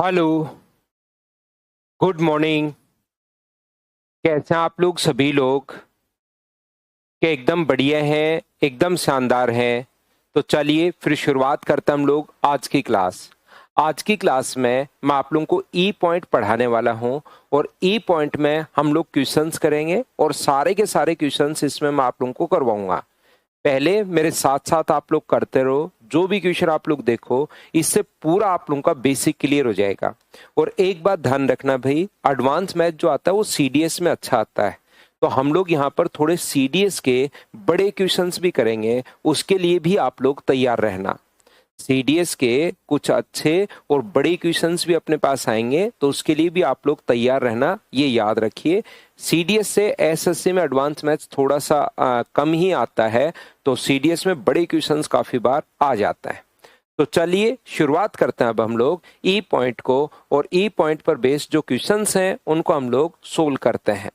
Hello. Good morning. कैसे हैं आप लोग सभी लोग? के एकदम बढ़िया हैं, एकदम शानदार हैं। तो चलिए फिर शुरुआत करते हैं हम लोग आज की क्लास। आज की क्लास में मैं आप लोगों को ई पॉइंट पढ़ाने वाला हूं और ई पॉइंट में हम लोग क्वेश्चंस करेंगे और सारे के सारे क्वेश्चंस इसमें मैं आप लोगों को करवाऊंगा। पहले मेरे साथ साथ आप लोग करते रहो, जो भी क्वेश्चन आप लोग देखो इससे पूरा आप लोगों का बेसिक क्लियर हो जाएगा। और एक बात ध्यान रखना भाई, एडवांस मैथ जो आता है वो सीडीएस में अच्छा आता है। तो हम लोग यहाँ पर थोड़े सीडीएस के बड़े क्वेश्चंस भी करेंगे, उसके लिए भी आप लोग तैयार रहना। सीडीएस के कुछ अच्छे और बड़े क्वेश्चंस भी अपने पास आएंगे, तो उसके लिए भी आप लोग तैयार रहना, ये याद रखिए। सीडीएस से एसएससी में एडवांस मैथ्स थोड़ा सा कम ही आता है, तो सीडीएस में बड़े क्वेश्चंस काफी बार आ जाता है। तो चलिए शुरुआत करते हैं अब हम लोग ई पॉइंट को, और ई पॉइंट पर बेस्ड जो क्वेश्चंस हैं उनको हम लोग सोल्व करते हैं।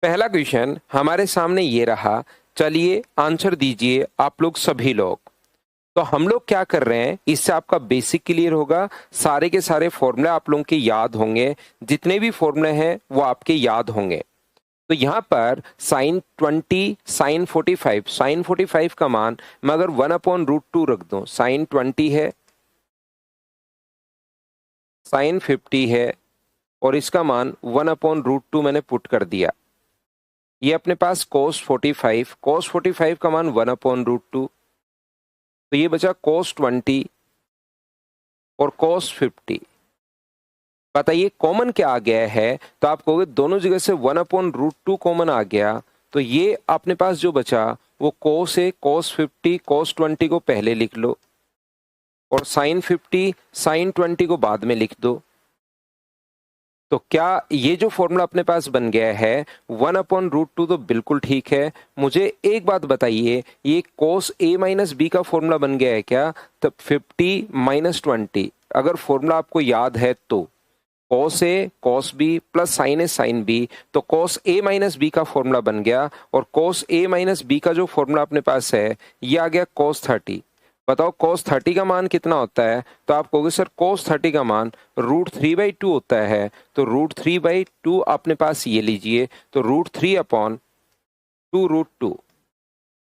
पहला क्वेश्चन हमारे सामने ये रहा। चलिए आंसर दीजिए आप लोग सभी लोग। तो हम लोग क्या कर रहे हैं, इससे आपका बेसिक क्लियर होगा, सारे के सारे फॉर्मूले आप लोगों के याद होंगे, जितने भी फॉर्मूले हैं वो आपके याद होंगे। तो यहाँ पर sin 20 sin 45 का मान मैं अगर 1/√2 रख दूं, sin 20 है, sin 50 है, और इसका मान 1/√2 मैंने पुट कर दिया। ये अपने पास cos 45 का मान 1/√2, तो ये बचा cos 20 और cos 50। बताइए कॉमन क्या आ गया है? तो आप कहोगे दोनों जगह से 1/√2 कॉमन आ गया, तो ये अपने पास जो बचा वो cos है, cos 50 cos 20 को पहले लिख लो और sin 50 sin 20 को बाद में लिख दो। तो क्या ये जो फॉर्मूला अपने पास बन गया है 1/√2, तो बिल्कुल ठीक है। मुझे एक बात बताइए, ये cos a-b का फॉर्मूला बन गया है क्या? तब 50 - 20 अगर फॉर्मूला आपको याद है तो cos a cos b plus sin a sin b, तो cos a-b का फॉर्मूला बन गया, और cos a-b का जो फॉर्मूला अपने पास है ये आ गया cos 30। बताओ cos 30 का मान कितना होता है? तो आप कहोगे सर cos 30 का मान √3/2 होता है, तो √3/2 अपने पास ये लीजिए, तो √3/2√2,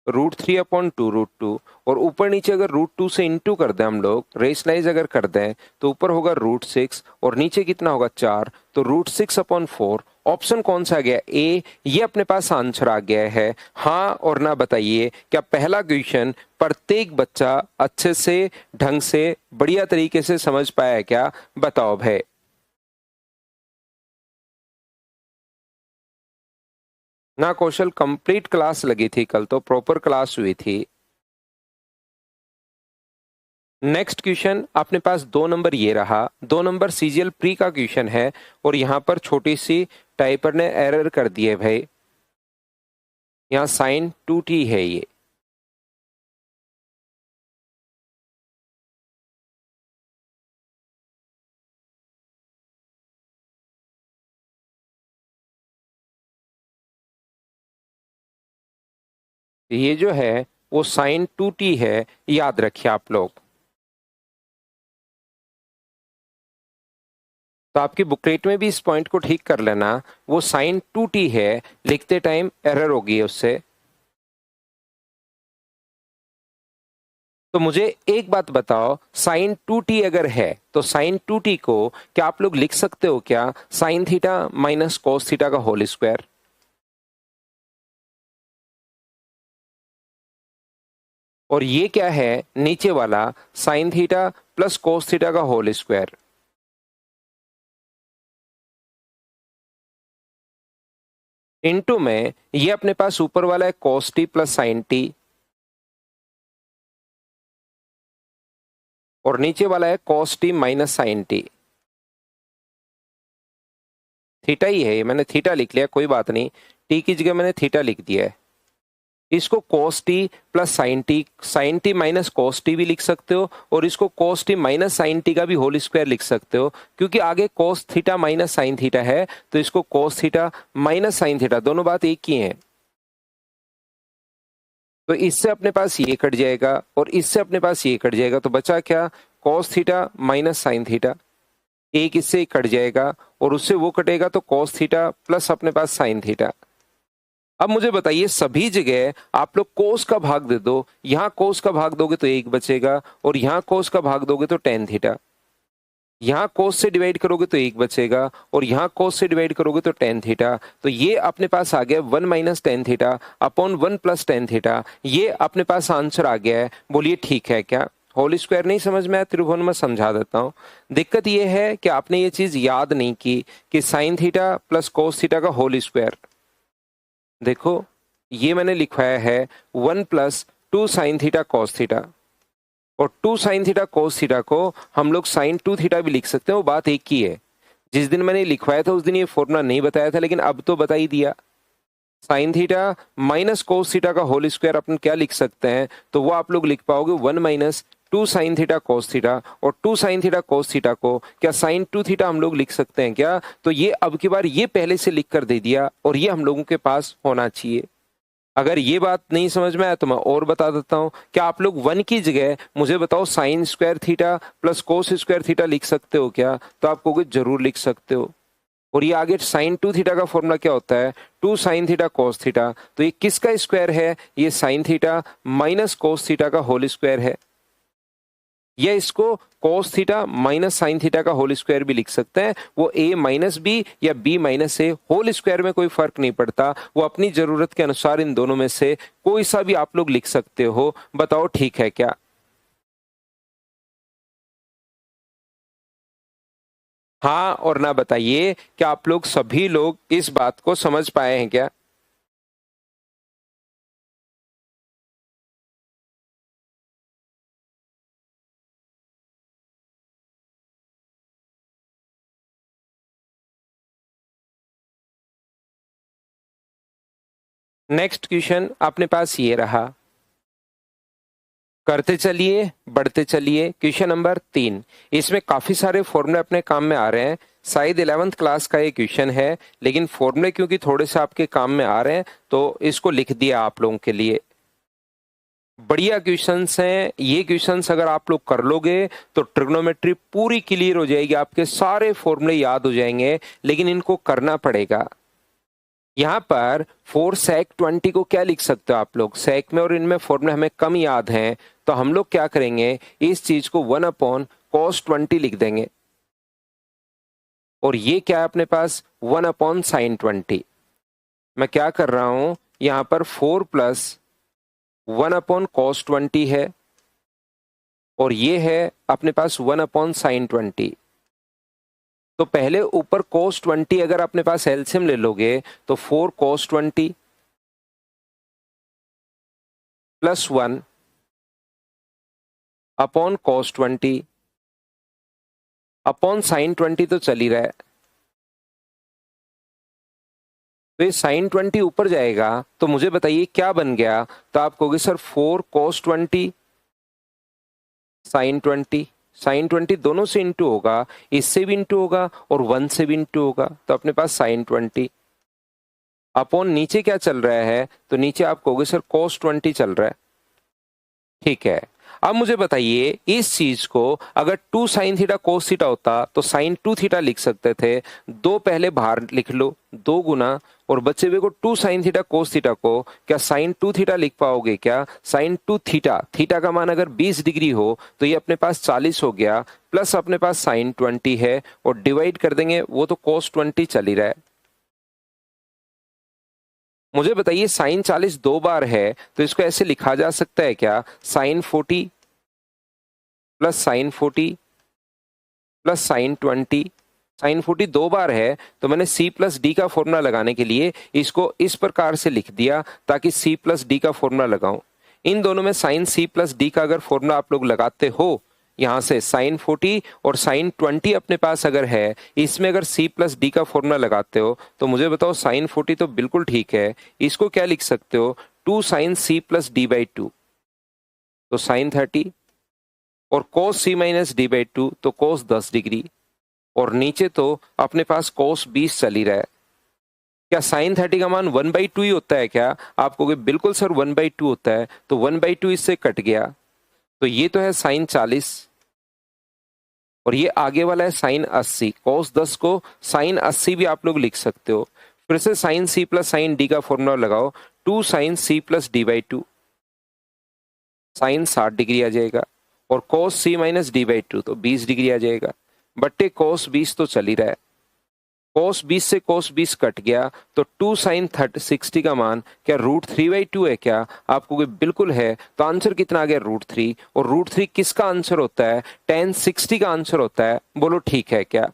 √3/2√2, और ऊपर नीचे अगर √2 से इंटू कर दें, हम लोग रेशनलाइज अगर कर दें, तो ऊपर होगा √6 और नीचे कितना होगा 4, तो √6/4। ऑप्शन कौन सा आ गया? ए। ये अपने पास आंसर आ गया है। हाँ और ना बताइए, क्या पहला क्वेश्चन प्रत्येक बच्चा अच्छे से ढंग से बढ़िया तरीके से समझ पाया है क्या? बताओ भाई। ना कौशल, कंप्लीट क्लास लगी थी कल, तो प्रॉपर क्लास हुई थी। नेक्स्ट क्वेश्चन अपने पास 2 नंबर ये रहा। 2 नंबर सीजीएल प्री का क्वेश्चन है, और यहां पर छोटी सी टाइपर ने एरर कर दी है भाई। यहाँ sin 2t है ये। ये जो है वो sin 2t है, याद रखिए आप लोग। तो आपकी बुकलेट में भी इस पॉइंट को ठीक कर लेना, वो sin 2t है, लिखते टाइम एरर होगी उससे। तो मुझे एक बात बताओ, sin 2t अगर है तो sin 2t को क्या आप लोग लिख सकते हो क्या sin theta minus cos theta का होल स्क्वायर? और ये क्या है नीचे वाला? sin theta plus cos theta का होल स्क्वायर। इनटू में ये अपने पास ऊपर वाला है cos t plus sin t, और नीचे वाला है cos t minus sin t। Theta ही है ये, मैंने थीटा लिख लिया, कोई बात नहीं, टी की जगह मैंने थीटा लिख दिया है। इसको cos t plus sin t minus cos t भी लिख सकते हो, और इसको cos t minus sin t का भी होल स्क्वायर लिख सकते हो, क्योंकि आगे cos theta minus sin theta है, तो इसको cos theta minus sin theta, दोनों बात एक ही है। तो इससे अपने पास ये कट जाएगा और इससे अपने पास ये कट जाएगा, तो बचा क्या, cos theta minus sine theta. एक इससे कट जाएगा और उससे वो कटेगा तो कॉस थीटा प्लस अपने पास साइन थीटा। अब मुझे बताइए, सभी जगह आप लोग कोस का भाग दे दो, यहां कोस का भाग दोगे तो एक बचेगा और यहां कोस का भाग दोगे तो टेन थीटा। यहां कोस से डिवाइड करोगे तो एक बचेगा और यहां कोस से डिवाइड करोगे तो टेन थीटा। तो ये अपने पास आ गया 1 minus tan theta upon 1 plus tan theta. ये अपने पास आंसर आ गया है। बोलिए ठीक है क्या? होल स्क्वायर नहीं समझ में आया त्रिभुवन में समझा देता हूं। दिक्कत ये है कि आपने ये चीज याद नहीं की कि sine theta plus cos theta का होल स्क्वायर। देखो ये मैंने लिखवाया है 1 plus 2 sine theta cos theta, और 2 साइन थीटा कोस थीटा को हम लोग साइन 2 थीटा भी लिख सकते हैं, वो बात एक ही है। जिस दिन मैंने लिखवाया था उस दिन ये फॉर्मूला नहीं बताया था, लेकिन अब तो बता ही दिया। Sign theta minus cos theta का होल स्क्वायर अपन क्या लिख सकते हैं, तो वो आप लोग लिख पाओगे 1 minus 2 sine theta cos theta, और 2 साइन थीटा कोस थीटा को क्या साइन 2 थीटा हम लोग लिख सकते हैं क्या? तो ये अब की बार ये पहले से लिख कर दे दिया और ये हम लोगों के पास होना चाहिए। अगर ये बात नहीं समझ में आया तो मैं और बता देता हूं। क्या आप लोग 1 की जगह मुझे बताओ sign square theta plus cos square theta लिख सकते हो क्या? तो आप कहोगे जरूर लिख सकते हो। और ये आगे साइन 2 थीटा का फॉर्मूला क्या होता है? 2 साइन थीटा कोस थीटा। तो ये किसका स्क्वायर है? ये sign theta minus cos theta का होल स्क्वायर है। या इसको कोस थीटा माइनस साइन थीटा का होल स्क्वायर भी लिख सकते हैं। वो a माइनस बी या b माइनस ए, होल स्क्वायर में कोई फर्क नहीं पड़ता। वो अपनी जरूरत के अनुसार इन दोनों में से कोई सा भी आप लोग लिख सकते हो। बताओ ठीक है क्या? हाँ और ना बताइए, क्या आप लोग सभी लोग इस बात को समझ पाए हैं क्या? नेक्स्ट क्वेश्चन अपने पास ये रहा। करते चलिए, बढ़ते चलिए। Question number 3। इसमें काफी सारे फॉर्मूले अपने काम में आ रहे हैं। शायद 11th क्लास का ये क्वेश्चन है, लेकिन फॉर्मूले क्योंकि थोड़े से आपके काम में आ रहे हैं तो इसको लिख दिया आप लोगों के लिए। बढ़िया क्वेश्चंस हैं ये। क्वेश्चंस अगर आप लोग कर लोगे तो ट्रिग्नोमेट्री पूरी क्लियर हो जाएगी, आपके सारे फॉर्मूले याद हो जाएंगे। लेकिन इनको करना पड़ेगा। यहाँ पर 4 sec 20 को क्या लिख सकते हो आप लोग? सेक में और इनमें फॉर्मूले हमें कम याद हैं, तो हम लोग क्या करेंगे, इस चीज को 1 अपॉन कॉस 20 लिख देंगे। और ये क्या है अपने पास? 1 अपॉन साइन 20। मैं क्या कर रहा हूं, यहां पर 4 प्लस 1 अपॉन कॉस 20 है, और ये है अपने पास 1 अपॉन साइन 20। तो पहले ऊपर cos 20 अगर अपने पास एलसीएम ले लोगे तो 4 cos 20 plus 1 upon cos 20 upon sine 20 तो चल ही रहा है। तो ये साइन 20 ऊपर जाएगा तो मुझे बताइए क्या बन गया? तो आप कहोगे सर 4 cos 20 साइन 20। साइन 20 दोनों से इंटू होगा, इससे भी इंटू होगा और 1 से भी इंटू होगा, तो अपने पास साइन 20 अपॉन नीचे क्या चल रहा है? तो नीचे आप कहोगे सर cos 20 चल रहा है। ठीक है। अब मुझे बताइए, इस चीज को अगर 2 साइन थीटा कोस थीटा होता तो साइन 2 थीटा लिख सकते थे। दो पहले बाहर लिख लो, 2 गुना, और बचे हुए को 2 साइन थीटा कोस थीटा को क्या साइन 2 थीटा लिख पाओगे क्या? साइन 2 थीटा, थीटा का मान अगर 20 डिग्री हो तो ये अपने पास 40 हो गया, प्लस अपने पास साइन 20 है, और डिवाइड कर देंगे, वो तो कोस 20 चल ही रहा है। मुझे बताइए, साइन 40 दो बार है तो इसको ऐसे लिखा जा सकता है क्या? Sine 40 plus sine 40 plus sine 20। Sine 40 दो बार है तो मैंने c प्लस डी का फॉर्मूला लगाने के लिए इसको इस प्रकार से लिख दिया ताकि c प्लस डी का फॉर्मूला लगाऊं। इन दोनों में साइन c प्लस डी का अगर फॉर्मूला आप लोग लगाते हो, यहां से साइन 40 और साइन 20 अपने पास अगर है, इसमें अगर c प्लस डी का फॉर्मूला लगाते हो तो मुझे बताओ साइन 40 तो बिल्कुल ठीक है। इसको क्या लिख सकते हो? 2 sine c plus D by 2, तो साइन 30, और cos c minus D by 2 तो cos 10 डिग्री, और नीचे तो अपने पास cos 20 चल ही रहा है। क्या साइन 30 का मान 1/2 ही होता है क्या? आप कहोगे बिल्कुल सर 1/2 होता है, तो 1/2 इससे कट गया, तो ये तो है साइन 40 और ये आगे वाला है साइन 80। cos 10 को साइन 80 भी आप लोग लिख सकते हो। फिर से sine C plus sine D का फॉर्मूला लगाओ, 2 sine C plus D, sine 60 degree आ जाएगा, और cos c माइनस डी/2 तो 20 डिग्री आ जाएगा, बट्टे cos 20 तो चल ही रहा है, cos 20 से cos 20 कट गया, तो 2 साइन 60 का मान क्या √3/2 है क्या? आपको बिल्कुल है, तो आंसर कितना आ गया √3, और √3 किसका आंसर होता है? tan 60 का आंसर होता है। बोलो ठीक है क्या?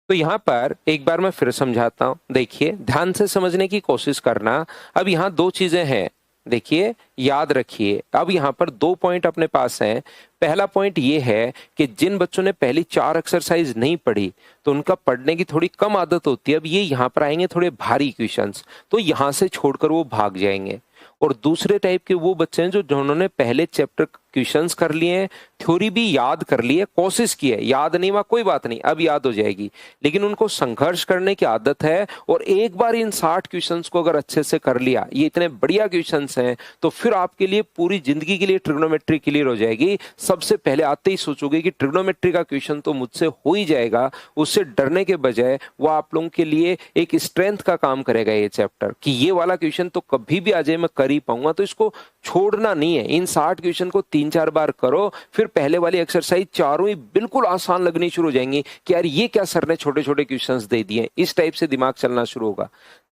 तो यहां पर एक बार मैं फिर समझाता हूं, देखिए ध्यान से समझने की कोशिश करना। अब यहां दो चीजें हैं, देखिए याद रखिए। अब यहां पर 2 पॉइंट अपने पास हैं। पहला पॉइंट ये है कि जिन बच्चों ने पहली 4 एक्सरसाइज नहीं पढ़ी तो उनका पढ़ने की थोड़ी कम आदत होती है। अब ये यहां पर आएंगे थोड़े भारी क्वेश्चंस, तो यहां से छोड़कर वो भाग जाएंगे। और दूसरे टाइप के वो बच्चे हैं जो जिन्होंने पहले चैप्टर क्वेश्चंस कर लिए हैं, थ्योरी भी याद कर ली है, कोशिश की है, याद नहीं हुआ कोई बात नहीं, अब याद हो जाएगी, लेकिन उनको संघर्ष करने की आदत है। और एक बार इन 60 क्वेश्चंस को अगर अच्छे से कर लिया, ये इतने बढ़िया क्वेश्चंस हैं, तो फिर आपके लिए पूरी जिंदगी के लिए ट्रिग्नोमेट्री क्लियर हो जाएगी। सबसे पहले आते ही सोचोगे कि ट्रिग्नोमेट्री का क्वेश्चन तो मुझसे हो ही जाएगा, उससे डरने के बजाय वो आप लोगों के लिए एक स्ट्रेंथ का काम करेगा ये चैप्टर, कि ये वाला क्वेश्चन तो कभी भी आ जाए मैं कर ही पाऊंगा, तो इसको छोड़ना नहीं है। इन 60 क्वेश्चन को 3-4 बार करो, फिर पहले वाली एक्सरसाइज चारों ही बिल्कुल आसान लगनी शुरू हो जाएंगी कि यार ये क्या सर ने छोटे छोटे क्वेश्चंस दे दिए, इस टाइप से दिमाग चलना शुरू होगा।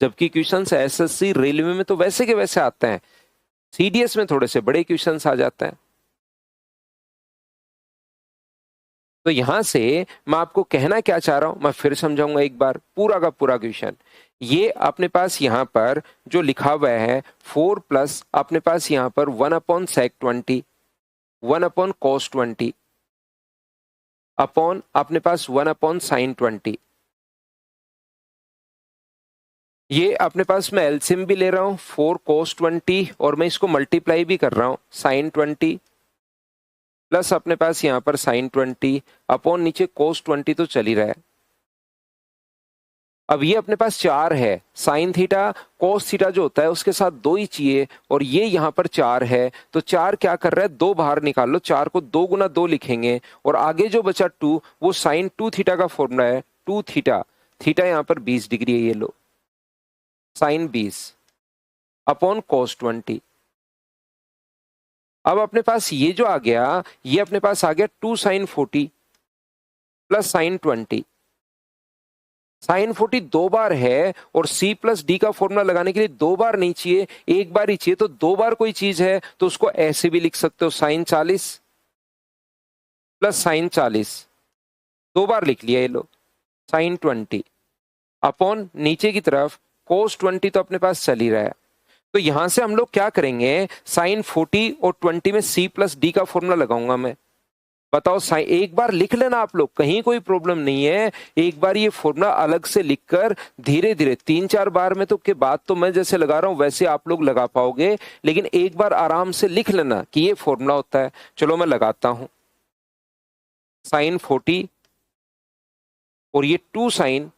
जबकि क्वेश्चंस एसएससी रेलवे में तो वैसे के वैसे आते हैं, सीडीएस में थोड़े से बड़े क्वेश्चंस आ जाते हैं। तो यहां से मैं आपको कहना क्या चाह रहा हूं, मैं फिर समझाऊंगा एक बार पूरा का पूरा क्वेश्चन। ये अपने पास यहां पर जो लिखा हुआ है 4 प्लस अपने पास यहां पर 1/sec20, 1/cos20 अपॉन अपने पास 1/sin20। ये अपने पास मैं एलसीएम भी ले रहा हूं 4 cos20 और मैं इसको मल्टीप्लाई भी कर रहा हूं sin20 प्लस अपने पास यहां पर sin20 अपॉन नीचे cos20 तो चल ही रहा है। अब ये अपने पास 4 है, साइन थीटा कोस थीटा जो होता है उसके साथ 2 ही चाहिए, और ये यहां पर 4 है, तो 4 क्या कर रहा है 2 बाहर निकाल लो, 4 को 2 गुना 2 लिखेंगे, और आगे जो बचा 2 वो साइन 2 थीटा का फॉर्मूला है, 2 थीटा, थीटा यहां पर 20 डिग्री है, ये लो साइन 20 अपॉन कोस 20। अब अपने पास ये जो आ गया, ये अपने पास आ गया 2 साइन 40 प्लस साइन 20। साइन 40 2 बार है, और C प्लस डी का फॉर्मूला लगाने के लिए 2 बार नहीं चाहिए, एक बार ही चाहिए। तो 2 बार कोई चीज है तो उसको ऐसे भी लिख सकते हो, साइन 40 प्लस साइन 40, 2 बार लिख लिया, ये लो साइन 20 अपॉन नीचे की तरफ कोस 20 तो अपने पास चल ही रहा है। तो यहां से हम लोग क्या करेंगे, साइन 40 और 20 में C प्लस डी का फॉर्मूला लगाऊंगा मैं। बताओ साइन, एक बार लिख लेना आप लोग, कहीं कोई प्रॉब्लम नहीं है। एक बार ये फॉर्मूला अलग से लिखकर धीरे धीरे 3-4 बार में तो के बाद तो मैं जैसे लगा रहा हूं वैसे आप लोग लगा पाओगे, लेकिन एक बार आराम से लिख लेना कि ये फॉर्मूला होता है। चलो मैं लगाता हूं, साइन 40 और ये 2 sine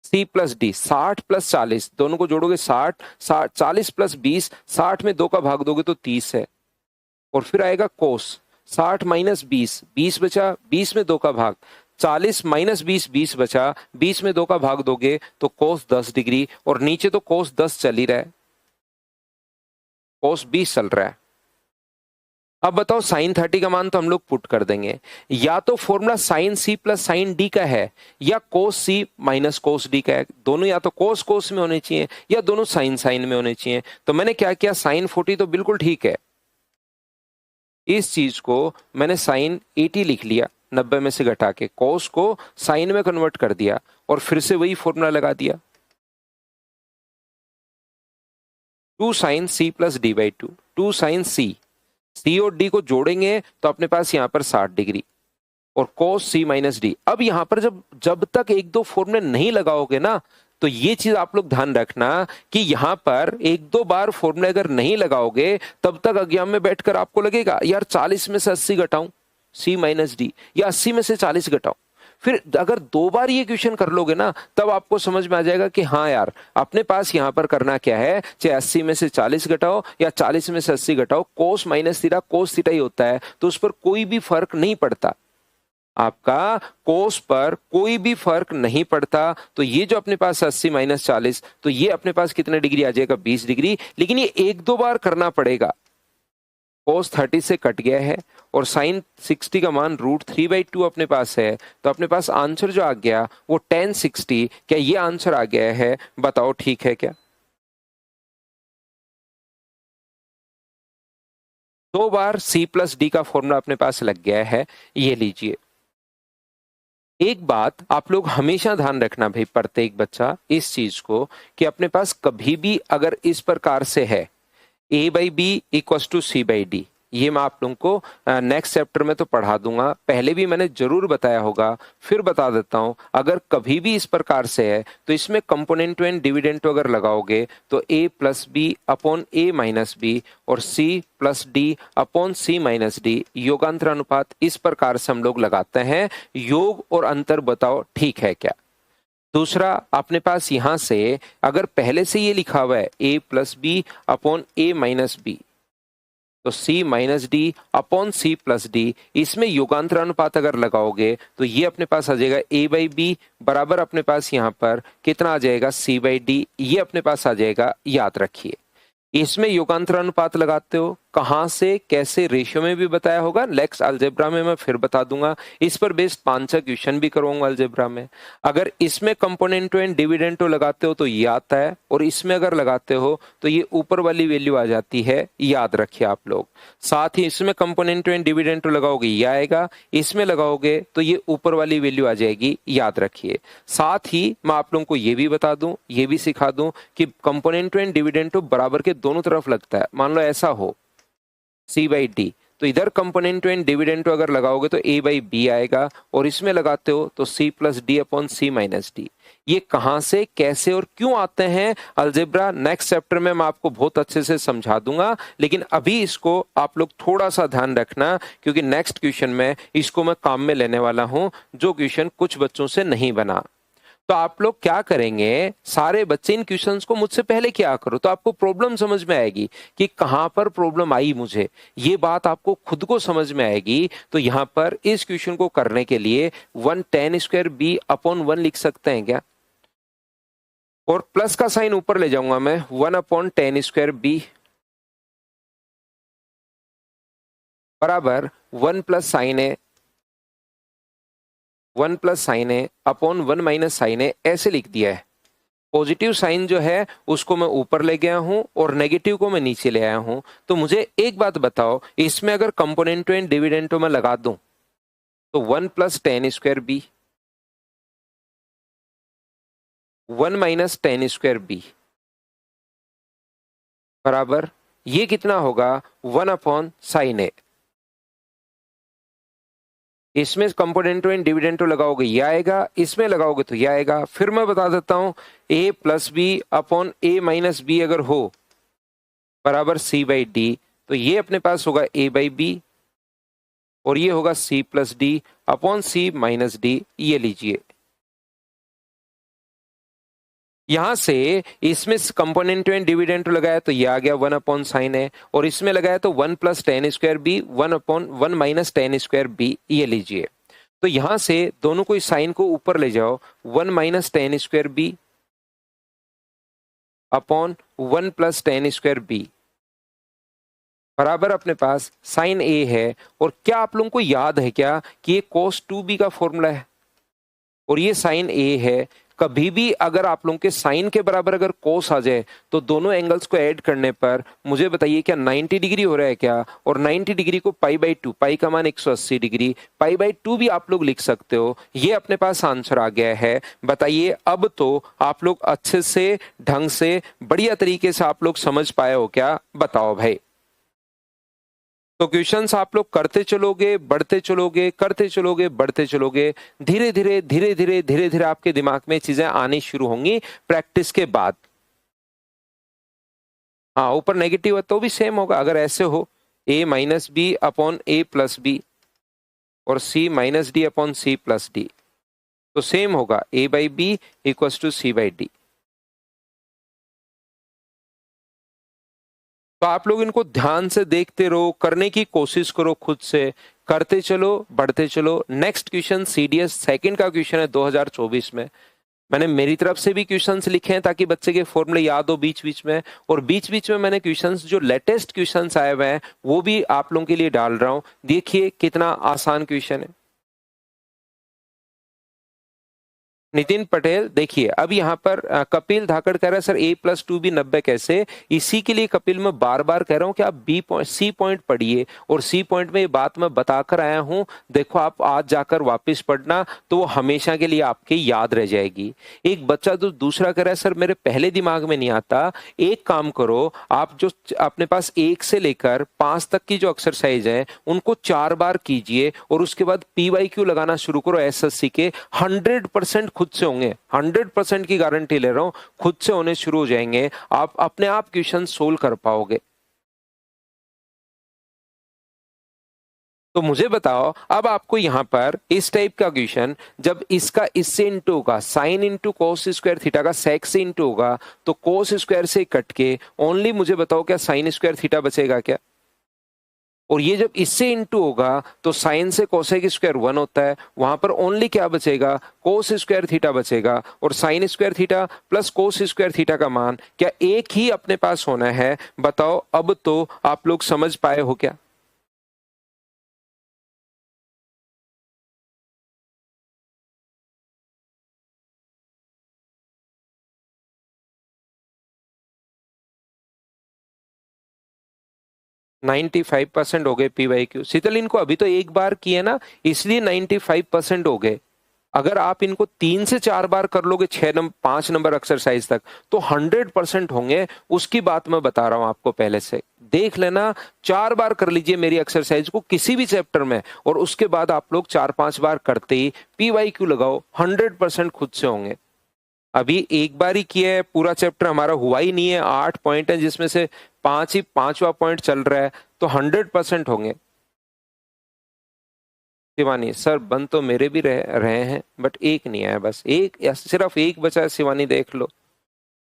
C plus D, 60 plus 40 दोनों को जोड़ोगे 60, 40 प्लस 20, 60 में 2 का भाग दोगे तो 30 है, और फिर आएगा कोस 60 माइनस 20, 20 बचा, 20 में 2 का भाग, 40 माइनस 20, 20 बचा, 20 में 2 का भाग दोगे तो कोस 10 डिग्री, और नीचे तो कोस 10 चल ही रहा है, कोस 20 चल रहा है। अब बताओ साइन 30 का मान तो हम लोग पुट कर देंगे, या तो formula sine C plus sine D का है या कोस C माइनस कोस डी का है, दोनों या तो कोस कोस में होने चाहिए या दोनों साइन साइन में होने चाहिए। तो मैंने क्या किया, साइन 40 तो बिल्कुल ठीक है, इस चीज को मैंने साइन 80 लिख लिया 90 में से घटा के, कोस को साइन में कन्वर्ट कर दिया और फिर से वही फॉर्मूला लगा दिया, 2 sine C plus D, 2 sine C और D को जोड़ेंगे तो अपने पास यहां पर 60 डिग्री, और कोस C माइनस डी। अब यहां पर जब तक 1-2 फॉर्मूले नहीं लगाओगे ना, तो ये चीज आप लोग ध्यान रखना कि यहाँ पर एक दो बार फॉर्मूला अगर नहीं लगाओगे तब तक एग्जाम में बैठकर आपको लगेगा यार 40 में से 80 घटाऊं C माइनस डी, या 80 में से 40 घटाऊं। फिर अगर दो बार ये क्वेश्चन कर लोगे ना तब आपको समझ में आ जाएगा कि हाँ यार अपने पास यहाँ पर करना क्या है, चाहे 80 में से 40 घटाओ या 40 में से 80 घटाओ, cos minus theta cos theta ही होता है, तो उस पर कोई भी फर्क नहीं पड़ता, आपका कोस पर कोई भी फर्क नहीं पड़ता। तो ये जो अपने पास 80 माइनस 40, तो ये अपने पास कितने डिग्री आ जाएगा 20 डिग्री। लेकिन ये एक दो बार करना पड़ेगा। कोस 30 से कट गया है और साइन 60 का मान √3/2 अपने पास है, तो अपने पास आंसर जो आ गया वो tan 60। क्या ये आंसर आ गया है? बताओ ठीक है क्या? दो बार C प्लस डी का फॉर्मूला अपने पास लग गया है, ये लीजिए। एक बात आप लोग हमेशा ध्यान रखना भाई, प्रत्येक बच्चा इस चीज को, कि अपने पास कभी भी अगर इस प्रकार से है A/B = C/D, ये मैं आप लोगों को नेक्स्ट चैप्टर में तो पढ़ा दूंगा, पहले भी मैंने जरूर बताया होगा, फिर बता देता हूं। अगर कभी भी इस प्रकार से है तो इसमें कंपोनेंट एंड डिविडेंड अगर लगाओगे तो A + B upon A - B और C + D upon C - D, योगांतर अनुपात इस प्रकार से हम लोग लगाते हैं। योग और अंतर बताओ ठीक है क्या? दूसरा, अपने पास यहां से अगर पहले से ये लिखा हुआ है A + B upon A - B, तो C - D upon C + D, इसमें योगांतर अनुपात अगर लगाओगे तो ये अपने पास आ जाएगा A/B बराबर अपने पास यहाँ पर कितना आ जाएगा C/D, ये अपने पास आ जाएगा। याद रखिए इसमें योगांतर अनुपात लगाते हो कहां से कैसे, रेशियो में भी बताया होगा, नेक्स्ट अलजेब्रा में मैं फिर बता दूंगा। इस पर बेस्ड 5-6 क्वेश्चन भी करूंगा अलजेब्रा में। अगर इसमें कंपोनेंटो एंड डिविडेंटो लगाते हो तो ये आता है, और इसमें अगर लगाते हो तो ये ऊपर वाली वैल्यू आ जाती है, याद रखिए आप लोग। साथ ही इसमें कंपोनेंटो एंड डिविडेंटो लगाओगे ये आएगा, इसमें लगाओगे तो ये ऊपर वाली वैल्यू आ जाएगी, याद रखिए। साथ ही मैं आप लोगों को ये भी बता दूं, ये भी सिखा दूं कि कंपोनेंटो एंड डिविडेंटो बराबर के दोनों तरफ लगता है। मान लो ऐसा हो C/D, तो इधर कंपोनेंटो एंड डिविडेंटो अगर लगाओगे तो A/B आएगा, और इसमें लगाते हो तो C + D upon C - D। ये कहां से कैसे और क्यों आते हैं अलजेब्रा नेक्स्ट चैप्टर में मैं आपको बहुत अच्छे से समझा दूंगा, लेकिन अभी इसको आप लोग थोड़ा सा ध्यान रखना, क्योंकि नेक्स्ट क्वेश्चन में इसको मैं काम में लेने वाला हूं, जो क्वेश्चन कुछ बच्चों से नहीं बना। तो आप लोग क्या करेंगे, सारे बच्चे इन क्वेश्चंस को मुझसे पहले क्या करो, तो आपको प्रॉब्लम समझ में आएगी कि कहां पर प्रॉब्लम आई मुझे, ये बात आपको खुद को समझ में आएगी। तो यहां पर इस क्वेश्चन को करने के लिए 1 tan² B अपॉन 1 लिख सकते हैं क्या, और प्लस का साइन ऊपर ले जाऊंगा मैं, 1 अपॉन tan² B बराबर 1 प्लस साइन है 1 प्लस साइन ए अपॉन 1 माइनस साइन ए, ऐसे लिख दिया है। पॉजिटिव साइन जो है उसको मैं ऊपर ले गया हूं और नेगेटिव को मैं नीचे ले आया हूं। तो मुझे एक बात बताओ, इसमें अगर कंपोनेंटो एंड डिविडेंटो में लगा दूं तो 1 plus tan² B 1 minus tan² B बराबर ये कितना होगा 1 अपॉन साइन ए। इसमें कंपोनेंटो एंड डिविडेंटो लगाओगे ये आएगा, इसमें लगाओगे तो ये आएगा। फिर मैं बता देता हूं A + B upon A - B अगर हो बराबर C/D, तो ये अपने पास होगा A/B और ये होगा C + D upon C - D। ये लीजिए, यहां से इसमें कंपोनेंटो एंड डिविडेंटो लगाया तो ये आ गया 1 अपॉन साइन है, और इसमें लगाया तो 1 plus tan² B 1 upon 1 minus tan² B। ये लीजिए, तो यहां से दोनों को इस साइन को ऊपर ले जाओ, 1 minus tan² B upon 1 plus tan² B बराबर अपने पास साइन A है। और क्या आप लोगों को याद है क्या कि ये cos 2B का फॉर्मूला है और ये साइन A है। कभी भी अगर आप लोगों के साइन के बराबर अगर कोस आ जाए तो दोनों एंगल्स को ऐड करने पर मुझे बताइए क्या 90 डिग्री हो रहा है क्या, और 90 डिग्री को π/2, पाई का मान 180 डिग्री, π/2 भी आप लोग लिख सकते हो। ये अपने पास आंसर आ गया है। बताइए अब तो आप लोग अच्छे से ढंग से बढ़िया तरीके से आप लोग समझ पाए हो क्या, बताओ भाई। तो क्वेश्चंस आप लोग करते चलोगे, बढ़ते चलोगे, करते चलोगे, बढ़ते चलोगे, धीरे धीरे धीरे धीरे धीरे धीरे आपके दिमाग में चीजें आनी शुरू होंगी प्रैक्टिस के बाद। हाँ, ऊपर नेगेटिव है तो भी सेम होगा। अगर ऐसे हो a minus B upon A plus B और c minus D upon C plus D, तो सेम होगा a by B equal to C by D. तो आप लोग इनको ध्यान से देखते रहो, करने की कोशिश करो, खुद से करते चलो, बढ़ते चलो। नेक्स्ट क्वेश्चन सीडीएस सेकंड का क्वेश्चन है 2024 में। मैंने मेरी तरफ से भी क्वेश्चंस लिखे हैं ताकि बच्चे के फॉर्मूले याद हो बीच बीच में, और बीच बीच में मैंने क्वेश्चंस जो लेटेस्ट क्वेश्चंस आए हुए हैं वो भी आप लोगों के लिए डाल रहा हूं। देखिए कितना आसान क्वेश्चन है। नितिन पटेल, देखिए अब यहाँ पर कपिल धाकड़ कह रहा है सर a प्लस 2b 90 कैसे। इसी के लिए कपिल मैं बार बार कह रहा हूँ कि आप बी पॉइंट सी पॉइंट पढ़िए, और सी पॉइंट में ये बात मैं बताकर आया हूँ। देखो आप आज जाकर वापस पढ़ना तो वो हमेशा के लिए आपके याद रह जाएगी। एक बच्चा तो दूसरा कह रहा है सर मेरे पहले दिमाग में नहीं आता। एक काम करो, आप जो अपने पास 1 से लेकर 5 तक की जो एक्सरसाइज है उनको 4 बार कीजिए, और उसके बाद PYQ लगाना शुरू करो SSC के। 100% खुद से होंगे, 100% की गारंटी ले रहा हूं, खुद से होने शुरू हो जाएंगे। आप अपने आप क्वेश्चन सोल्व कर पाओगे। तो मुझे बताओ, अब आपको यहां पर इस टाइप का क्वेश्चन, जब इसका इससे इंटू होगा, sine into cos square theta का सेक से इंटू होगा, तो कोस स्क्वायर से कट के ओनली मुझे बताओ क्या साइन स्क्वायर थीटा बचेगा क्या? और ये जब इससे इंटू होगा तो साइन से कोसेक स्क्वायर 1 होता है, वहां पर ओनली क्या बचेगा, कोस स्क्वायर थीटा बचेगा। और sign square theta plus cos square theta का मान क्या एक ही अपने पास होना है? बताओ, अब तो आप लोग समझ पाए हो क्या? नाइन्टी 95% हो गए PYQ। शीतल, इनको अभी तो एक बार किए ना, इसलिए 95% हो गए। अगर आप इनको 3 से 4 बार कर लोगे 5 नंबर एक्सरसाइज तक, तो 100% होंगे। उसकी बात मैं बता रहा हूं आपको पहले से। देख लेना, 4 बार कर लीजिए मेरी एक्सरसाइज को किसी भी चैप्टर में, और उसके बाद आप लोग 4-5 बार करते ही PYQ लगाओ, 100% खुद से होंगे। अभी एक बार ही किया है, पूरा चैप्टर हमारा हुआ ही नहीं है। 8 पॉइंट है जिसमें से 5 ही 5वां पॉइंट चल रहा है, तो 100% होंगे। शिवानी, सर बन तो मेरे भी रहे हैं बट एक नहीं आया, बस एक या सिर्फ एक बचा है। शिवानी देख लो।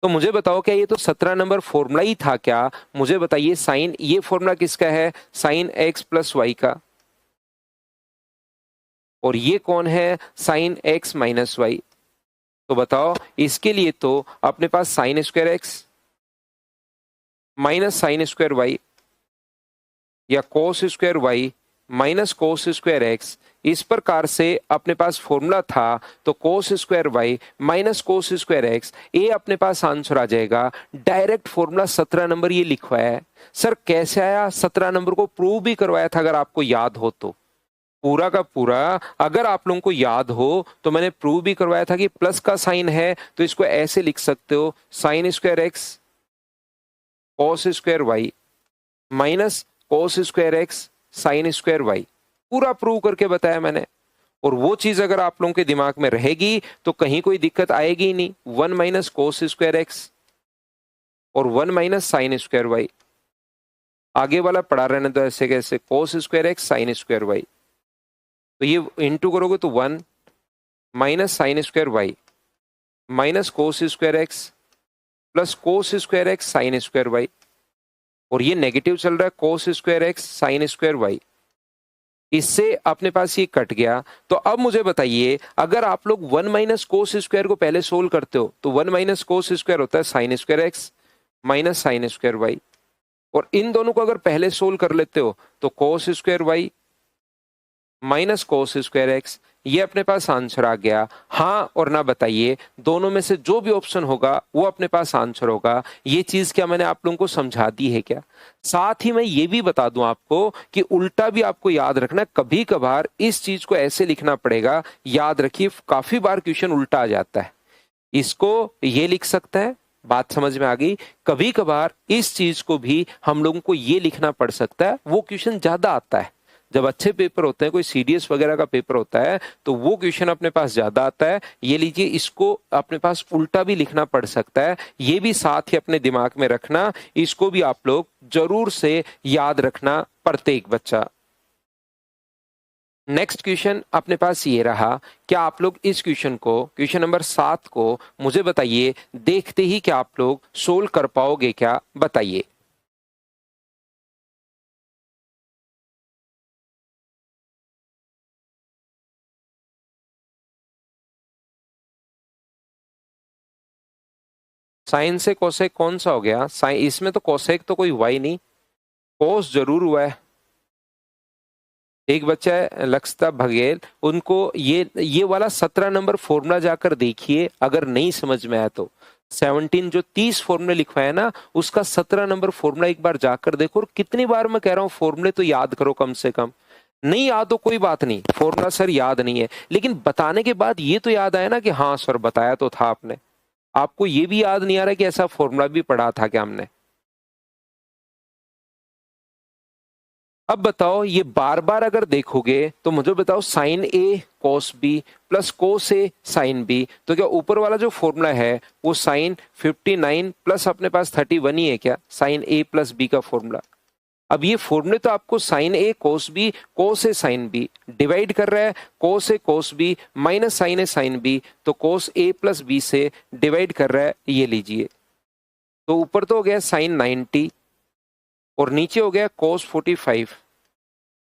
तो मुझे बताओ, क्या ये तो 17 नंबर फॉर्मूला ही था क्या? मुझे बताइए, साइन, ये फॉर्मूला किसका है? साइन x प्लस वाई का। और ये कौन है? Sine x minus Y. तो बताओ, इसके लिए तो अपने पास sine square X minus sine square Y, या cos square Y minus cos square X, इस प्रकार से अपने पास फॉर्मूला था। तो cos square Y minus cos square X, ये अपने पास आंसर आ जाएगा। डायरेक्ट फॉर्मूला 17 नंबर ये लिखवाया है। सर कैसे आया? 17 नंबर को प्रूव भी करवाया था, अगर आपको याद हो तो। पूरा का पूरा अगर आप लोगों को याद हो तो मैंने प्रूव भी करवाया था कि प्लस का साइन है तो इसको ऐसे लिख सकते हो, sine square X cos square Y minus cos square X sine square Y. पूरा प्रूव करके बताया मैंने। और वो चीज अगर आप लोगों के दिमाग में रहेगी तो कहीं कोई दिक्कत आएगी ही नहीं। 1 माइनस कोस स्क्वायर एक्स और 1 माइनस साइन स्क्वायर वाई। आगे वाला पढ़ा रहने दो ऐसे कैसे, cos square X sine square Y. तो ये इंटू करोगे तो 1 minus sine square Y minus cos square X plus cos square X sine square Y. और ये नेगेटिव चल रहा है, cos square X sine square Y. इससे अपने पास ये कट गया। तो अब मुझे बताइए, अगर आप लोग 1 माइनस कोस स्क्वायर को पहले सोल्व करते हो तो 1 माइनस कोस स्क्वायर होता है sine square X minus sine square Y. और इन दोनों को अगर पहले सोल्व कर लेते हो तो cos square Y minus cos square X, ये अपने पास आंसर आ गया। हाँ और ना बताइए, दोनों में से जो भी ऑप्शन होगा वो अपने पास आंसर होगा। ये चीज क्या मैंने आप लोगों को समझा दी है क्या? साथ ही मैं ये भी बता दूं आपको कि उल्टा भी आपको याद रखना, कभी कभार इस चीज को ऐसे लिखना पड़ेगा। याद रखिए, काफी बार क्वेश्चन उल्टा आ जाता है। इसको ये लिख सकता है बात समझ में आ गई। कभी कभार इस चीज को भी हम लोगों को ये लिखना पड़ सकता है, वो क्वेश्चन ज्यादा आता है। जब अच्छे पेपर होते हैं, कोई सीडीएस वगैरह का पेपर होता है, तो वो क्वेश्चन अपने पास ज्यादा आता है। ये लीजिए, इसको अपने पास उल्टा भी लिखना पड़ सकता है, ये भी साथ ही अपने दिमाग में रखना। इसको भी आप लोग जरूर से याद रखना, प्रत्येक बच्चा। नेक्स्ट क्वेश्चन अपने पास ये रहा। क्या आप लोग इस क्वेश्चन को, क्वेश्चन नंबर 7 को मुझे बताइए, देखते ही क्या आप लोग सोल्व कर पाओगे क्या, बताइए। साइन से कोसेक कौन सा हो गया? साइन, इसमें तो कोसेक तो कोई हुआ ही नहीं, कोस जरूर हुआ है। एक बच्चा है लक्षिता बघेल, उनको ये वाला 17 नंबर फॉर्मूला जाकर देखिए, अगर नहीं समझ में आया तो। 17 जो 30 फॉर्मूले लिखवाए ना, उसका 17 नंबर फॉर्मूला एक बार जाकर देखो। और कितनी बार मैं कह रहा हूं फॉर्मूले तो याद करो कम से कम। नहीं याद हो कोई बात नहीं, फॉर्मूला सर याद नहीं है, लेकिन बताने के बाद ये तो याद आया ना कि हाँ सर बताया तो था आपने। आपको ये भी याद नहीं आ रहा कि ऐसा फॉर्मूला भी पढ़ा था क्या हमने? अब बताओ, ये बार बार अगर देखोगे तो मुझे बताओ, साइन ए कोस बी प्लस कोस ए साइन बी, तो क्या ऊपर वाला जो फॉर्मूला है वो साइन 59 प्लस अपने पास 31 ही है क्या? साइन ए प्लस बी का फॉर्मूला। अब ये फॉर्मूले तो आपको साइन ए कोस बी, कोस ए साइन बी डिवाइड कर रहा है, कोस ए कोस बी माइनस साइन ए साइन बी, तो कोस ए प्लस बी से डिवाइड कर रहा है। ये लीजिए, तो ऊपर तो हो गया साइन 90 और नीचे हो गया कोस 45।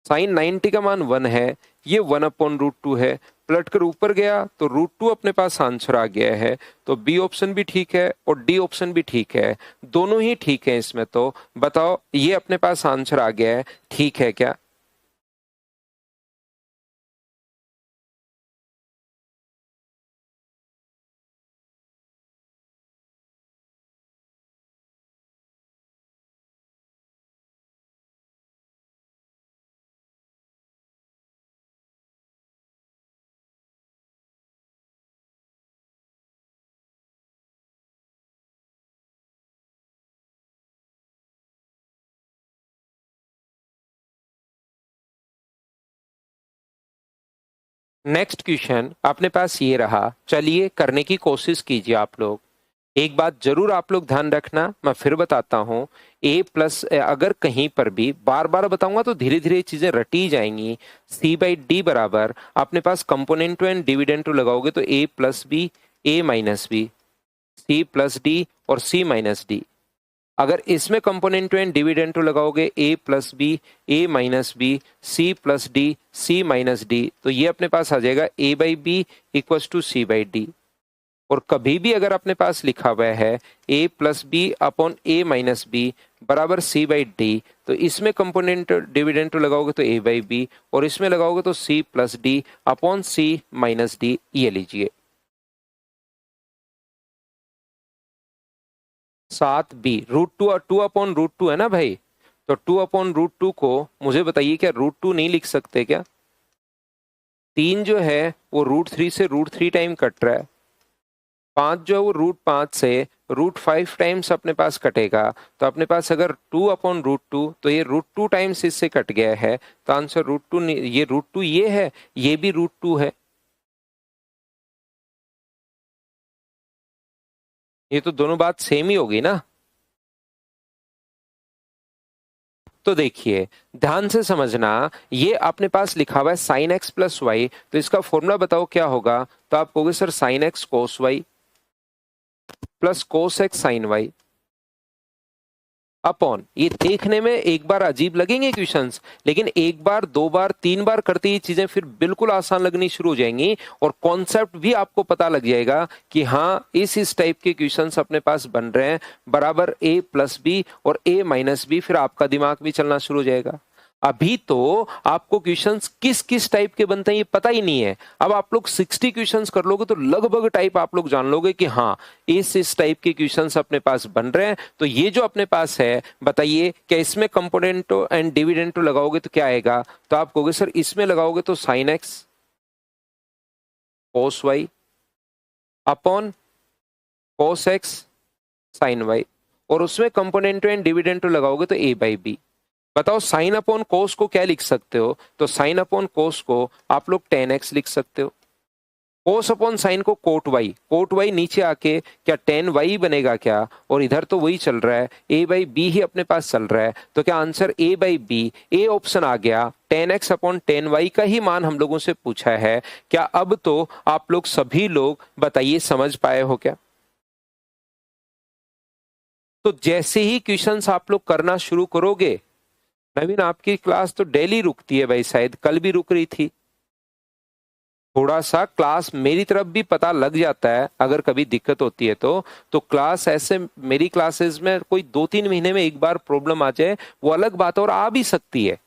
साइन 90 का मान 1 है, ये 1/√2 है। पलट कर ऊपर गया तो √2 अपने पास आंसर आ गया है। तो बी ऑप्शन भी ठीक है और डी ऑप्शन भी ठीक है, दोनों ही ठीक है इसमें। तो बताओ, ये अपने पास आंसर आ गया है, ठीक है क्या? नेक्स्ट क्वेश्चन अपने पास ये रहा, चलिए करने की कोशिश कीजिए आप लोग। एक बात जरूर आप लोग ध्यान रखना, मैं फिर बताता हूं। ए प्लस, अगर कहीं पर भी बार बार बताऊंगा तो धीरे धीरे चीजें रटी जाएंगी। सी बाई डी बराबर अपने पास कंपोनेंट एंड डिविडेंट लगाओगे तो A plus B, A minus B, C plus D और सी माइनस डी। अगर इसमें कंपोनेंट एंड डिविडेंट लगाओगे A plus B, A minus B, C plus D, C minus D, तो ये अपने पास आ जाएगा A by B equals to C by D. और कभी भी अगर अपने पास लिखा हुआ है A plus B upon A minus B बराबर सी बाई डी, तो इसमें कंपोनेंट डिविडेंट लगाओगे तो ए बाई बी और इसमें लगाओगे तो सी प्लस डी अपॉन सी माइनस डी। ये लीजिए 7b, √2 है ना भाई, तो 2/√2 को मुझे बताइए, क्या √2 नहीं लिख सकते क्या? 3 जो है वो √3 से √3 टाइम कट रहा है। 5 जो है वो √5 से √5 टाइम्स अपने पास कटेगा। तो अपने पास अगर 2/√2, तो ये √2 टाइम्स इससे कट गया है, तो आंसर √2, ये √2 ये है, ये भी √2 है। ये तो दोनों बात सेम ही होगी ना। तो देखिए, ध्यान से समझना, ये अपने पास लिखा हुआ है साइन एक्स प्लस वाई, तो इसका फॉर्मूला बताओ क्या होगा? तो आप कहोगे sir sine X cos Y plus cos X sine Y upon, ये देखने में एक बार अजीब लगेंगे क्वेश्चंस, लेकिन एक बार, दो बार, तीन बार करते ही चीजें फिर बिल्कुल आसान लगनी शुरू हो जाएंगी और कॉन्सेप्ट भी आपको पता लग जाएगा कि हाँ इस टाइप के क्वेश्चंस अपने पास बन रहे हैं। बराबर ए प्लस बी और ए माइनस बी, फिर आपका दिमाग भी चलना शुरू हो जाएगा। अभी तो आपको क्वेश्चंस किस किस टाइप के बनते हैं ये पता ही नहीं है। अब आप लोग 60 क्वेश्चंस कर लोगे तो लगभग टाइप आप लोग जान लोगे कि हाँ इस टाइप के क्वेश्चंस अपने पास बन रहे हैं। तो ये जो अपने पास है, बताइए क्या इसमें कंपोनेंटो एंड डिविडेंटो लगाओगे तो क्या आएगा? तो आप कहोगे सर इसमें लगाओगे तो sine X cos Y upon cos X sine Y, और उसमें कंपोनेंटो एंड डिविडेंडो लगाओगे तो ए बाई बी। बताओ साइन अपॉन कोस को क्या लिख सकते हो? तो साइन अपॉन कोस को आप लोग 10x लिख सकते हो। कोस अपॉन साइन को कोट वाई नीचे आके क्या 10y बनेगा क्या? और इधर तो वही चल रहा है, a बाई बी ही अपने पास चल रहा है, तो क्या answer a by B, A option आ गया। 10x अपॉन 10y का ही मान हम लोगों से पूछा है। क्या अब तो आप लोग सभी लोग बताइए समझ पाए हो क्या? तो जैसे ही क्वेश्चंस आप लोग करना शुरू करोगे, नवीन आपकी क्लास तो डेली रुकती है भाई, शायद कल भी रुक रही थी। थोड़ा सा क्लास मेरी तरफ भी पता लग जाता है, अगर कभी दिक्कत होती है तो क्लास ऐसे मेरी क्लासेस में कोई 2-3 महीने में एक बार प्रॉब्लम आ जाए वो अलग बात है, और आ भी सकती है।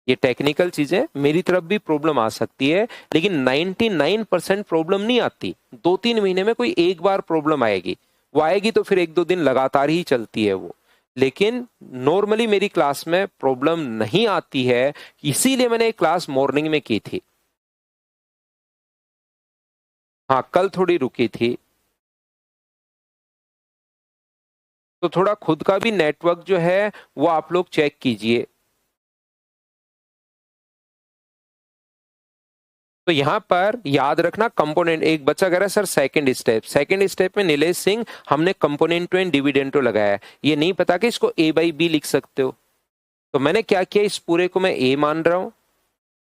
ये टेक्निकल चीजें मेरी तरफ भी प्रॉब्लम आ सकती है, लेकिन 99% प्रॉब्लम नहीं आती। 2-3 महीने में कोई एक बार प्रॉब्लम आएगी, वो आएगी तो फिर 1-2 दिन लगातार ही चलती है वो। लेकिन नॉर्मली मेरी क्लास में प्रॉब्लम नहीं आती है, इसीलिए मैंने एक क्लास मॉर्निंग में की थी। हाँ, कल थोड़ी रुकी थी, तो थोड़ा खुद का भी नेटवर्क जो है वो आप लोग चेक कीजिए। तो यहां पर याद रखना कंपोनेंट, एक बच्चा कह रहा है सर सेकंड स्टेप में नीलेश सिंह हमने कंपोनेंटो एंड डिविडेंडो लगाया है, ये नहीं पता कि इसको ए बाई बी लिख सकते हो। तो मैंने क्या किया, इस पूरे को मैं ए मान रहा हूं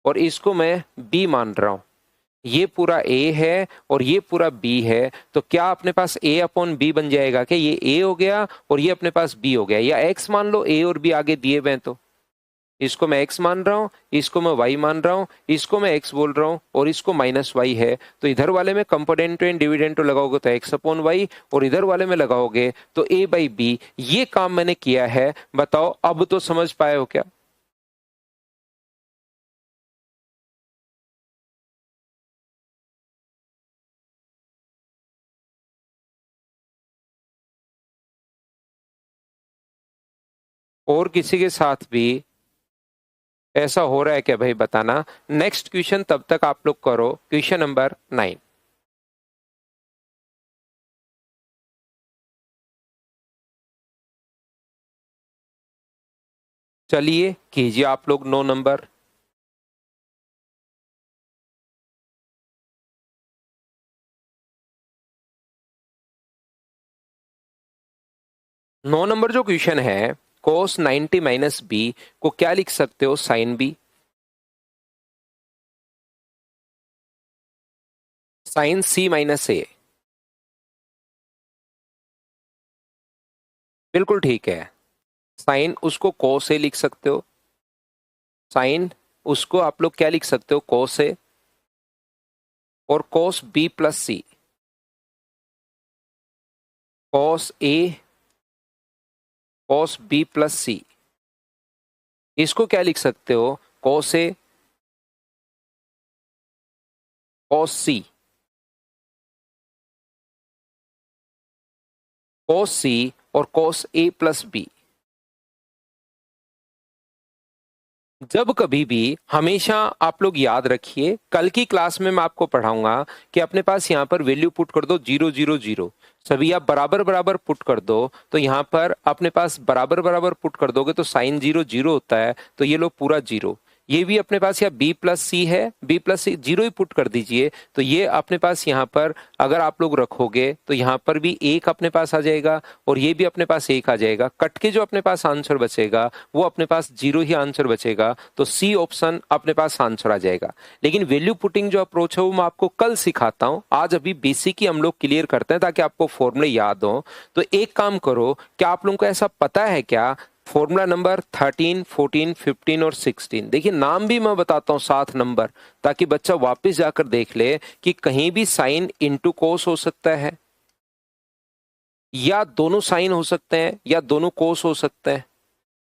और इसको मैं बी मान रहा हूं। ये पूरा ए है और ये पूरा बी है, तो क्या अपने पास ए अपॉन बी बन जाएगा कि ये ए हो गया और ये अपने पास बी हो गया, या एक्स मान लो, ए और बी आगे दिए हुए हैं तो इसको मैं x मान रहा हूं, इसको मैं y मान रहा हूं, इसको मैं x बोल रहा हूं और इसको माइनस y है। तो इधर वाले में कंपोनेंटो एंड डिविडेंडो लगाओगे तो x अपॉन वाई, और इधर वाले में लगाओगे तो a बाई बी। ये काम मैंने किया है, बताओ अब तो समझ पाए हो क्या? और किसी के साथ भी ऐसा हो रहा है क्या भाई, बताना। नेक्स्ट क्वेश्चन तब तक आप लोग करो, क्वेश्चन नंबर 9। चलिए कीजिए आप लोग 9 नंबर। 9 नंबर जो क्वेश्चन है, cos 90 माइनस बी को क्या लिख सकते हो, साइन बी। साइन सी माइनस ए, बिल्कुल ठीक है। साइन उसको cos ए लिख सकते हो, साइन उसको आप लोग क्या लिख सकते हो, cos ए, और cos बी प्लस सी, cos ए, cos बी प्लस सी, इसको क्या लिख सकते हो, cos ए, cos सी, cos सी और cos ए प्लस बी। जब कभी भी हमेशा आप लोग याद रखिए, कल की क्लास में मैं आपको पढ़ाऊंगा कि अपने पास यहाँ पर वैल्यू पुट कर दो 0 0 0, सभी आप बराबर बराबर पुट कर दो, तो यहाँ पर अपने पास बराबर बराबर पुट कर दोगे तो साइन 0 0 होता है, तो ये लो पूरा 0। ये भी अपने पास या बी प्लस सी है, बी प्लस सी 0 ही पुट कर दीजिए, तो ये अपने पास यहाँ पर अगर आप लोग रखोगे तो यहाँ पर भी एक अपने पास आ जाएगा और ये भी अपने पास एक आ जाएगा, कट के जो अपने पास आंसर बचेगा वो अपने पास 0 ही आंसर बचेगा, तो सी ऑप्शन अपने पास आंसर आ जाएगा। लेकिन वैल्यू पुटिंग जो अप्रोच है वो मैं आपको कल सिखाता हूँ, आज अभी बेसिक ही हम लोग क्लियर करते हैं ताकि आपको फॉर्मूले याद हो। तो एक काम करो, क्या आप लोगों को ऐसा पता है क्या, फॉर्मूला नंबर 13, 14, 15 और 16, देखिए नाम भी मैं बताता हूँ 7 नंबर, ताकि बच्चा वापस जाकर देख ले कि कहीं भी साइन इंटू कोस हो सकता है, या दोनों साइन हो सकते हैं, या दोनों कोस हो सकते हैं।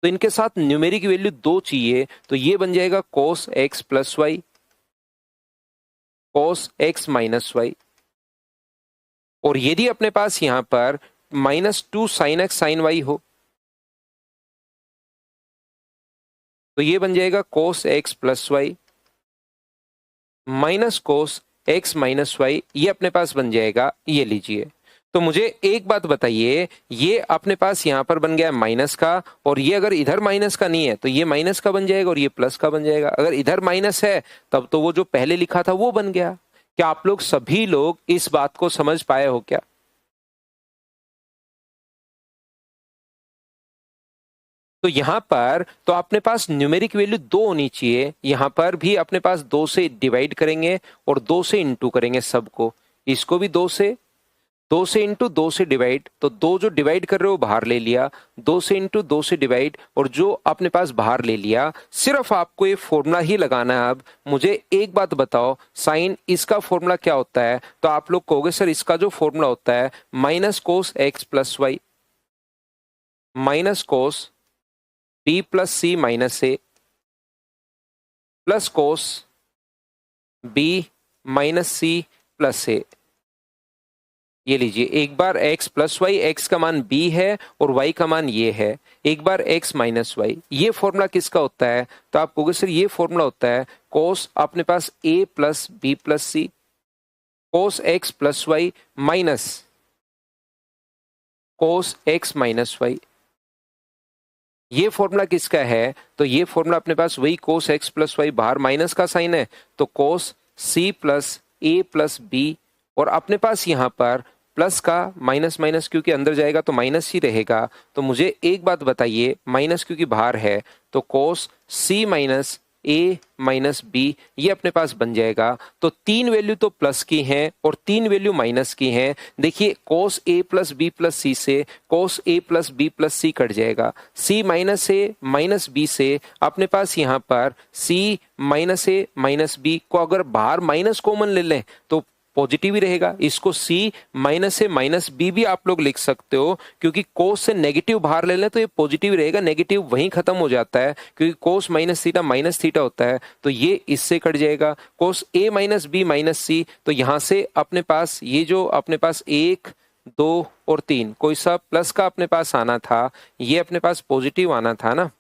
तो इनके साथ न्यूमेरिक वैल्यू 2 चाहिए, तो ये बन जाएगा cos X plus Y, cos X minus Y, और यदि अपने पास यहां पर -2 साइन एक्स साइन वाई हो तो ये बन जाएगा cos X plus Y minus cos X minus Y, ये अपने पास बन जाएगा, ये लीजिए। तो मुझे एक बात बताइए, ये अपने पास यहाँ पर बन गया माइनस का, और ये अगर इधर माइनस का नहीं है तो ये माइनस का बन जाएगा और ये प्लस का बन जाएगा। अगर इधर माइनस है तब तो वो जो पहले लिखा था वो बन गया। क्या आप लोग सभी लोग इस बात को समझ पाए हो क्या? तो यहां पर तो अपने पास न्यूमेरिक वैल्यू 2 होनी चाहिए, यहां पर भी अपने पास 2 से डिवाइड करेंगे और 2 से इंटू करेंगे सबको। इसको भी 2 से इंटू 2 से डिवाइड, तो 2 जो डिवाइड कर रहे हो बाहर ले लिया, 2 से इंटू 2 से डिवाइड, और जो अपने पास बाहर ले लिया। सिर्फ आपको ये फॉर्मूला ही लगाना है। अब मुझे एक बात बताओ, साइन इसका फॉर्मूला क्या होता है? तो आप लोग कहोगे सर इसका जो फॉर्मूला होता है minus cos X plus Y, minus cos B plus C minus A, plus cos B minus C plus A. ये लीजिए, एक बार x प्लस वाई, एक्स का मान b है और y का मान ये है, एक बार x माइनस वाई। ये फॉर्मूला किसका होता है? तो आप कहोगे सर ये फॉर्मूला होता है कोस अपने पास a plus B plus C, cos x plus Y minus cos x minus Y. ये फॉर्मूला किसका है? तो ये फॉर्मूला अपने पास वही कोस x प्लस वाई, बाहर माइनस का साइन है तो cos c plus a plus B, और अपने पास यहां पर प्लस का माइनस माइनस क्योंकि अंदर जाएगा तो माइनस ही रहेगा। तो मुझे एक बात बताइए, माइनस क्योंकि बाहर है तो cos c minus a minus B ये अपने पास बन जाएगा। तो 3 वैल्यू तो प्लस की हैं और 3 वैल्यू माइनस की हैं। देखिए cos a plus B plus C से cos a plus B plus C cut जाएगा, c minus a minus B से अपने पास यहाँ पर c minus a minus B को अगर बाहर माइनस कॉमन ले लें तो पॉजिटिव ही रहेगा। इसको c माइनस से माइनस बी भी आप लोग लिख सकते हो, क्योंकि कोस से नेगेटिव बाहर ले लें तो ये पॉजिटिव रहेगा, नेगेटिव वहीं खत्म हो जाता है क्योंकि कोस माइनस थीटा होता है। तो ये इससे कट जाएगा, कोस a माइनस बी माइनस सी। तो यहां से अपने पास ये जो अपने पास 1 2 और 3 कोई सा प्लस का अपने पास आना था, ये अपने पास पॉजिटिव आना था ना,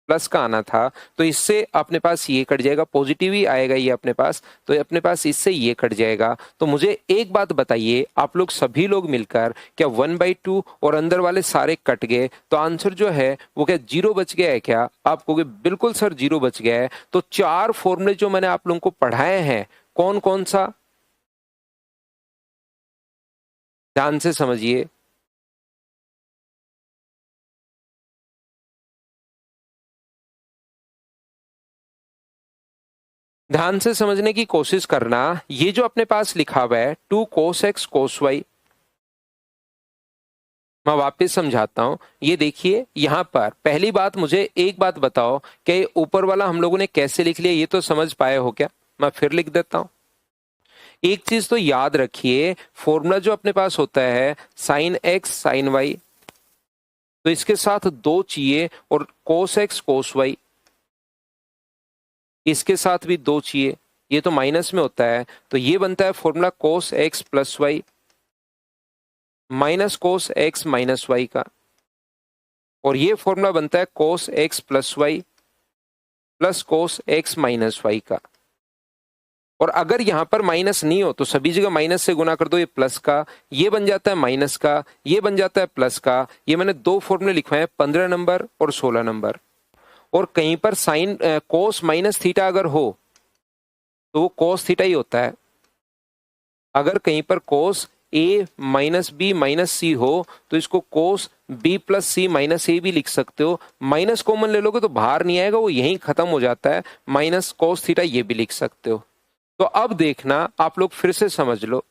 प्लस का आना था, तो इससे अपने पास ये कट जाएगा, पॉजिटिव ही आएगा ये अपने पास, तो अपने पास इससे ये कट जाएगा। तो मुझे एक बात बताइए, आप लोग सभी लोग मिलकर क्या 1/2 और अंदर वाले सारे कट गए तो आंसर जो है वो क्या 0 बच गया है क्या? आप कहोगे बिल्कुल सर 0 बच गया है। तो 4 फॉर्मूले जो मैंने आप लोगों को पढ़ाए हैं, कौन कौन सा, ध्यान से समझिए। ध्यान से समझने की कोशिश करना। ये जो अपने पास लिखा हुआ है 2 cos x cos y, मैं वापस समझाता हूं। ये देखिए यहां पर पहली बात, मुझे एक बात बताओ कि ऊपर वाला हम लोगों ने कैसे लिख लिया, ये तो समझ पाए हो क्या? मैं फिर लिख देता हूं। एक चीज तो याद रखिए, फॉर्मूला जो अपने पास होता है साइन x साइन y, तो इसके साथ 2 चाहिए, और cos x cos y इसके साथ भी 2 चाहिए, ये तो माइनस में होता है। तो ये बनता है formula cos x plus Y minus cos x minus Y का, और ये फॉर्मूला बनता है cos x plus Y plus cos x minus Y का। और अगर यहां पर माइनस नहीं हो तो सभी जगह माइनस से गुना कर दो, ये प्लस का, ये बन जाता है माइनस का, ये बन जाता है प्लस का। ये मैंने 2 फॉर्मूले लिखवाए हैं, 15 नंबर और 16 नंबर। और कहीं पर साइन कोस माइनस थीटा अगर हो तो वो कोस थीटा ही होता है। अगर कहीं पर कोस ए माइनस बी माइनस सी हो तो इसको कोस बी प्लस सी माइनस ए भी लिख सकते हो। माइनस कॉमन ले लोगे तो बाहर नहीं आएगा, वो यहीं खत्म हो जाता है, माइनस कोस थीटा ये भी लिख सकते हो। तो अब देखना, आप लोग फिर से समझ लो,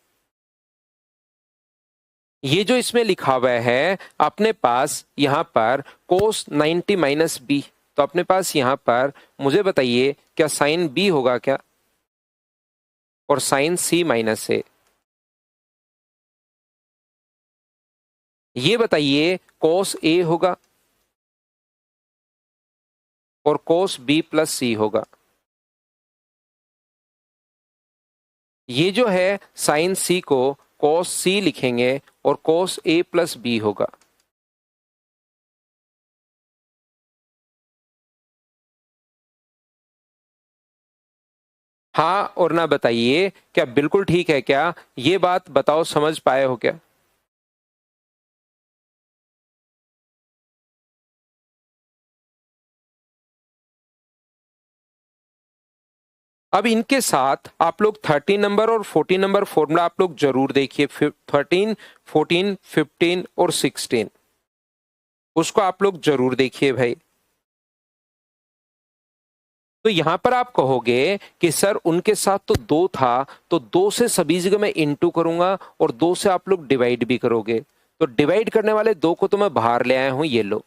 ये जो इसमें लिखा हुआ है अपने पास यहां पर कोस 90 माइनस बी, तो अपने पास यहां पर मुझे बताइए क्या साइन बी होगा क्या, और साइन सी माइनस ए। ये बताइए कोस ए होगा और कोस बी प्लस सी होगा। ये जो है साइन सी को कोस सी लिखेंगे और कोस ए प्लस बी होगा। हाँ और ना बताइए क्या बिल्कुल ठीक है क्या? ये बात बताओ, समझ पाए हो क्या? अब इनके साथ आप लोग 13 नंबर और 14 नंबर फॉर्मूला आप लोग जरूर देखिए, 13, 14, 15 और 16 उसको आप लोग जरूर देखिए भाई। तो यहां पर आप कहोगे कि सर उनके साथ तो 2 था, तो 2 से सभी जगह मैं इनटू करूंगा और 2 से आप लोग डिवाइड भी करोगे। तो डिवाइड करने वाले 2 को तो मैं बाहर ले आया हूं, ये लो।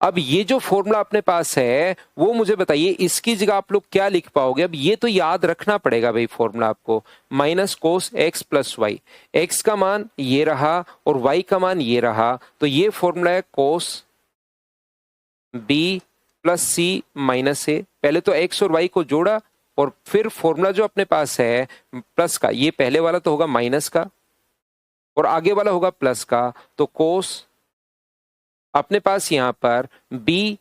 अब ये जो फॉर्मूला अपने पास है वो मुझे बताइए इसकी जगह आप लोग क्या लिख पाओगे। अब ये तो याद रखना पड़ेगा भाई फॉर्मूला आपको, minus cos X plus Y. X का मान ये रहा और वाई का मान ये रहा, तो ये फॉर्मूला है कोस बी प्लस सी माइनस ए। पहले तो एक्स और वाई को जोड़ा और फिर फॉर्मूला जो अपने पास है प्लस का, ये पहले वाला तो होगा माइनस का और आगे वाला होगा प्लस का। तो कोस अपने पास यहां पर बी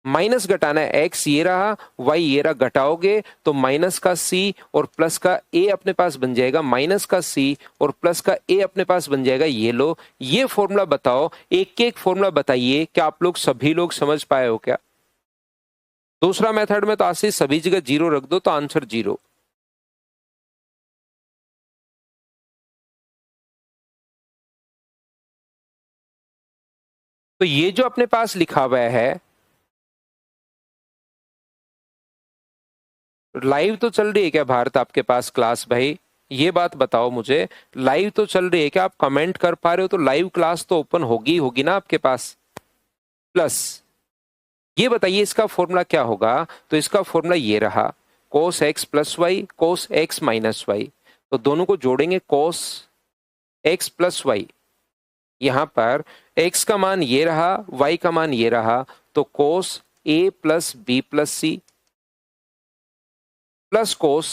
माइनस घटाना है, एक्स ये रहा, वाई ये रहा, घटाओगे तो माइनस का सी और प्लस का ए अपने पास बन जाएगा। माइनस का सी और प्लस का ए अपने पास बन जाएगा, ये लो। ये फॉर्मूला बताओ, एक एक फॉर्मूला बताइए, क्या आप लोग सभी लोग समझ पाए हो क्या? दूसरा मेथड में तो आशीष सभी जगह 0 रख दो तो आंसर 0। तो ये जो अपने पास लिखा हुआ है, लाइव तो चल रही है क्या भारत आपके पास क्लास भाई? ये बात बताओ मुझे, लाइव तो चल रही है क्या? आप कमेंट कर पा रहे हो तो लाइव क्लास तो ओपन होगी होगी ना आपके पास? प्लस ये बताइए इसका फॉर्मूला क्या होगा? तो इसका फॉर्मूला ये रहा, cos X plus Y cos X minus Y. तो दोनों को जोड़ेंगे, कोस एक्स प्लस वाई। यहां पर एक्स का मान ये रहा, वाई का मान ये रहा, तो cos A plus B plus C plus cos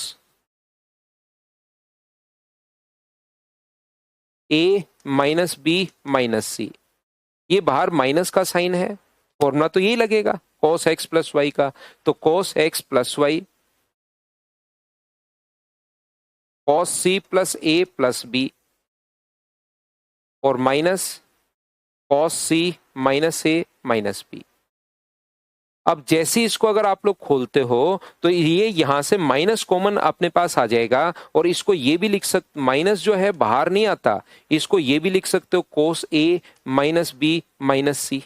A minus B minus C. ये बाहर माइनस का साइन है, फॉर्मूला तो यही लगेगा cos x प्लस वाई का। तो cos x plus Y cos c plus A plus B और minus cos c minus A minus B. अब जैसे इसको अगर आप लोग खोलते हो तो ये यहां से माइनस कॉमन अपने पास आ जाएगा और इसको ये भी लिख सकते, माइनस जो है बाहर नहीं आता, इसको ये भी लिख सकते हो cos a minus B minus C.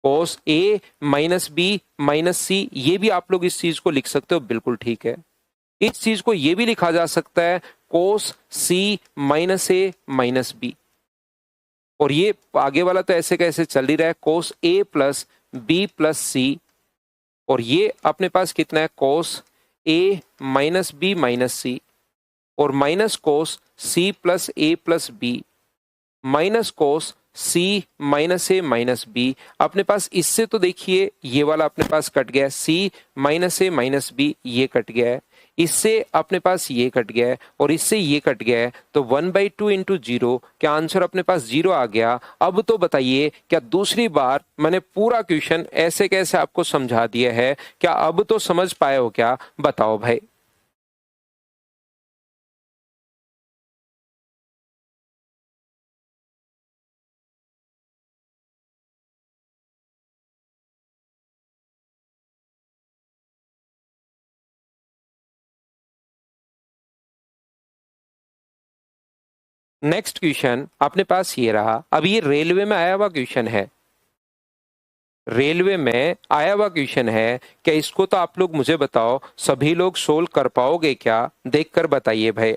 cos a minus B minus C, ये भी आप लोग इस चीज को लिख सकते हो, बिल्कुल ठीक है। इस चीज को ये भी लिखा जा सकता है cos c minus A minus B. और ये आगे वाला तो ऐसे कैसे चल ही रहा है, cos a plus B plus C. और ये अपने पास कितना है, cos a minus B minus C और minus cos c plus A plus B minus cos C minus A minus B. अपने पास इससे तो देखिए ये वाला अपने पास कट गया है, सी माइनस ए माइनस बी ये कट गया है, इससे अपने पास ये कट गया है और इससे ये कट गया है। तो 1/2 इंटू 0, क्या आंसर अपने पास 0 आ गया? अब तो बताइए क्या दूसरी बार मैंने पूरा क्वेश्चन ऐसे कैसे आपको समझा दिया है, क्या अब तो समझ पाए हो क्या? बताओ भाई। नेक्स्ट क्वेश्चन अपने पास ये रहा। अब ये रेलवे में आया हुआ क्वेश्चन है, रेलवे में आया हुआ क्वेश्चन है। क्या इसको तो आप लोग मुझे बताओ सभी लोग सोल्व कर पाओगे क्या? देखकर बताइए भाई।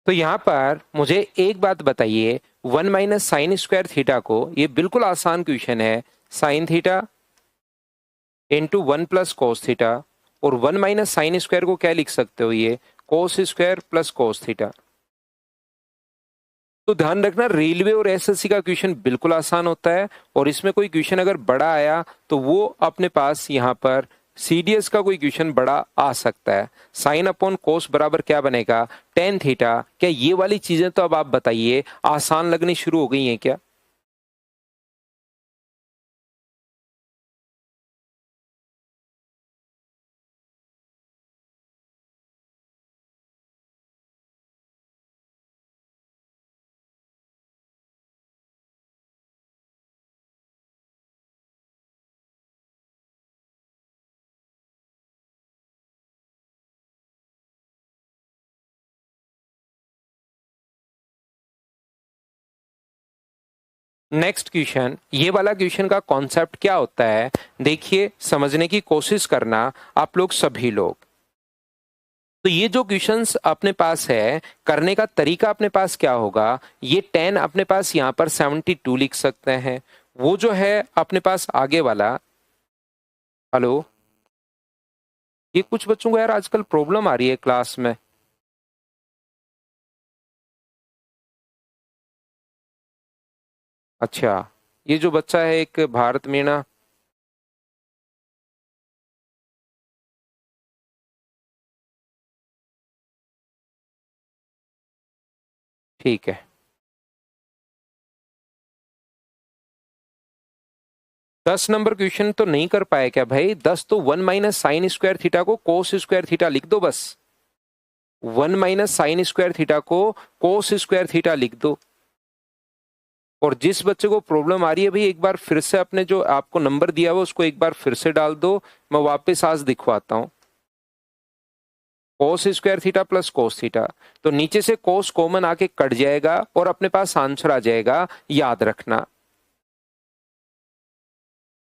तो यहां पर मुझे एक बात बताइए, 1 माइनस साइन स्क्वायर थीटा को, ये बिल्कुल आसान क्वेश्चन है, sine theta into 1 plus cos theta, और 1 माइनस साइन स्क्वायर को क्या लिख सकते हो, ये cos square plus cos theta. तो ध्यान रखना, रेलवे और एसएससी का क्वेश्चन बिल्कुल आसान होता है, और इसमें कोई क्वेश्चन अगर बड़ा आया तो वो अपने पास यहाँ पर सीडीएस का कोई क्वेश्चन बड़ा आ सकता है। साइन अपॉन कोस बराबर क्या बनेगा, टेन थीटा। क्या ये वाली चीजें तो अब आप बताइए आसान लगनी शुरू हो गई हैं क्या? नेक्स्ट क्वेश्चन, ये वाला क्वेश्चन का कॉन्सेप्ट क्या होता है, देखिए समझने की कोशिश करना आप लोग सभी लोग। तो ये जो क्वेश्चंस अपने पास है, करने का तरीका अपने पास क्या होगा, ये 10 अपने पास यहाँ पर 72 लिख सकते हैं। वो जो है अपने पास आगे वाला, हेलो, ये कुछ बच्चों को यार आजकल प्रॉब्लम आ रही है क्लास में। अच्छा, ये जो बच्चा है एक भारत मीणा, ठीक है। 10 नंबर क्वेश्चन तो नहीं कर पाए क्या भाई? 10 तो 1 माइनस साइन स्क्वायर थीटा को कोस स्क्वायर थीटा लिख दो बस। 1 माइनस साइन स्क्वायर थीटा को कोस स्क्वायर थीटा लिख दो। और जिस बच्चे को प्रॉब्लम आ रही है भाई, एक बार फिर से अपने जो आपको नंबर दिया हुआ उसको एक बार फिर से डाल दो, मैं वापस आज दिखवाता हूं। कोस square theta plus cos theta, तो नीचे से कोस कॉमन आके कट जाएगा और अपने पास आंसर आ जाएगा, याद रखना।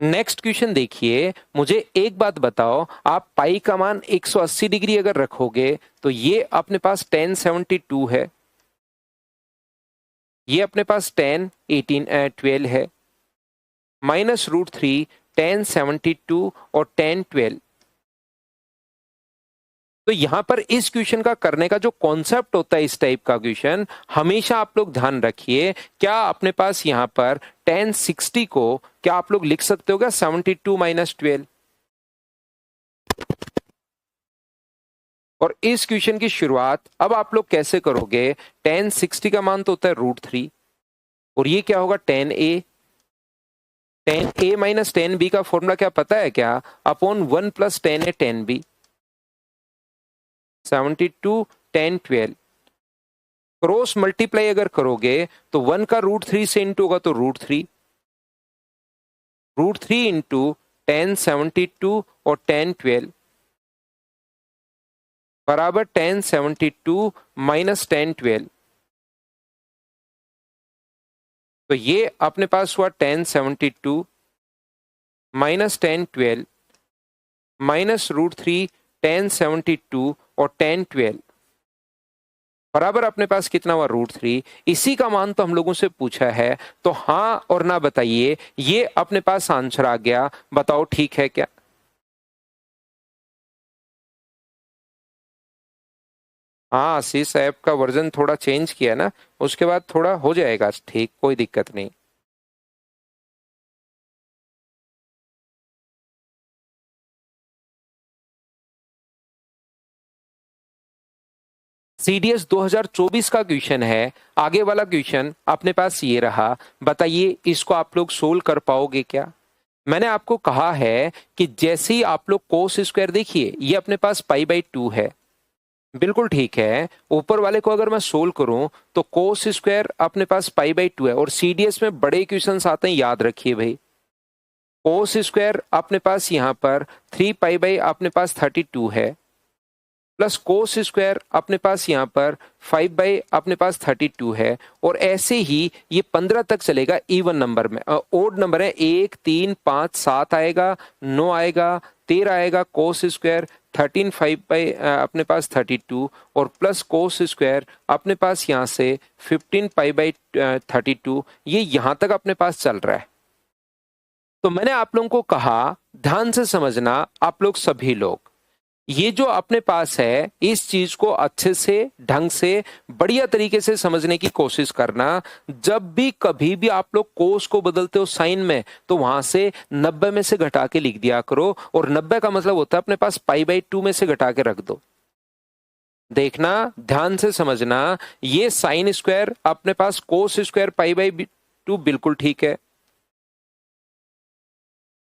नेक्स्ट क्वेश्चन देखिए, मुझे एक बात बताओ, आप पाई का मान 180 डिग्री अगर रखोगे तो ये अपने पास 1072 है, ये अपने पास 12 है, माइनस √3, 1072 और 1012। तो यहां पर इस क्वेश्चन का करने का जो कॉन्सेप्ट होता है, इस टाइप का क्वेश्चन हमेशा आप लोग ध्यान रखिए, क्या अपने पास यहां पर 1060 को क्या आप लोग लिख सकते हो क्या 72 माइनस 12? और इस क्वेश्चन की शुरुआत अब आप लोग कैसे करोगे, 1060 का मान तो होता है √3, और ये क्या होगा 10a। 10a माइनस 10b का फॉर्मूला क्या पता है क्या, upon 1 plus 10a 10b। 72 10 12 cross multiply अगर करोगे तो 1 का √3 से इंटू होगा तो √3, √3 इंटू 1072 और 1012 बराबर 1072 माइनस 1012। तो ये अपने पास हुआ 1072 माइनस 1012 माइनस √3, 1072 और 1012 बराबर अपने पास कितना हुआ √3। इसी का मान तो हम लोगों से पूछा है, तो हाँ और ना बताइए, ये अपने पास आंसर आ गया, बताओ ठीक है क्या? हाँ, आशीष ऐप का वर्जन थोड़ा चेंज किया ना, उसके बाद थोड़ा हो जाएगा ठीक, कोई दिक्कत नहीं। सीडीएस 2024 का क्वेश्चन है, आगे वाला क्वेश्चन अपने पास ये रहा, बताइए इसको आप लोग सोल्व कर पाओगे क्या? मैंने आपको कहा है कि जैसे ही आप लोग कोस स्क्वायर, देखिए ये अपने पास π/2 है, बिल्कुल ठीक है। ऊपर वाले को अगर मैं सोल्व करूं तो कोस स्क्वायर अपने पास π/2 है, और सीडीएस में बड़े क्वेश्चंस आते हैं, याद रखिए भाई। कोस स्क्वायर अपने पास यहाँ पर 3π अपने पास 32 है, प्लस कोस स्क्वायर अपने पास यहाँ पर 5 अपने पास 32 है, और ऐसे ही ये 15 तक चलेगा इवन नंबर में। ओड नंबर है 1 3 5 7 आएगा, 9 आएगा, 13 आएगा कोस स्क्वायर 13 5 बाई अपने पास 32 और प्लस कोस स्क्वायर अपने पास यहाँ से 15 पाई बाई 32, ये यहाँ तक अपने पास चल रहा है। तो मैंने आप लोगों को कहा ध्यान से समझना, आप लोग सभी लोग ये जो अपने पास है इस चीज को अच्छे से ढंग से बढ़िया तरीके से समझने की कोशिश करना। जब भी कभी भी आप लोग कोस को बदलते हो साइन में तो वहां से 90 में से घटा के लिख दिया करो, और 90 का मतलब होता है अपने पास पाई बाई 2 में से घटा के रख दो। देखना ध्यान से समझना, ये साइन स्क्वायर अपने पास कोस स्क्वायर पाई बाई 2 बिल्कुल ठीक है।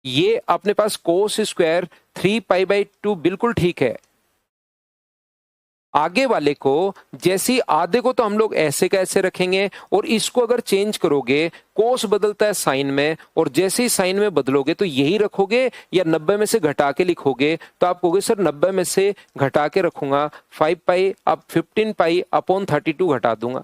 ये अपने पास कोस स्क्वायर 3 पाई बाई 2 बिल्कुल ठीक है। आगे वाले को जैसी आधे को तो हम लोग ऐसे कैसे रखेंगे, और इसको अगर चेंज करोगे कोस बदलता है साइन में, और जैसे ही साइन में बदलोगे तो यही रखोगे या 90 में से घटा के लिखोगे। तो आप कहोगे सर 90 में से घटा के रखूंगा 5 पाई, अब 15 पाई अपॉन 32 घटा दूंगा।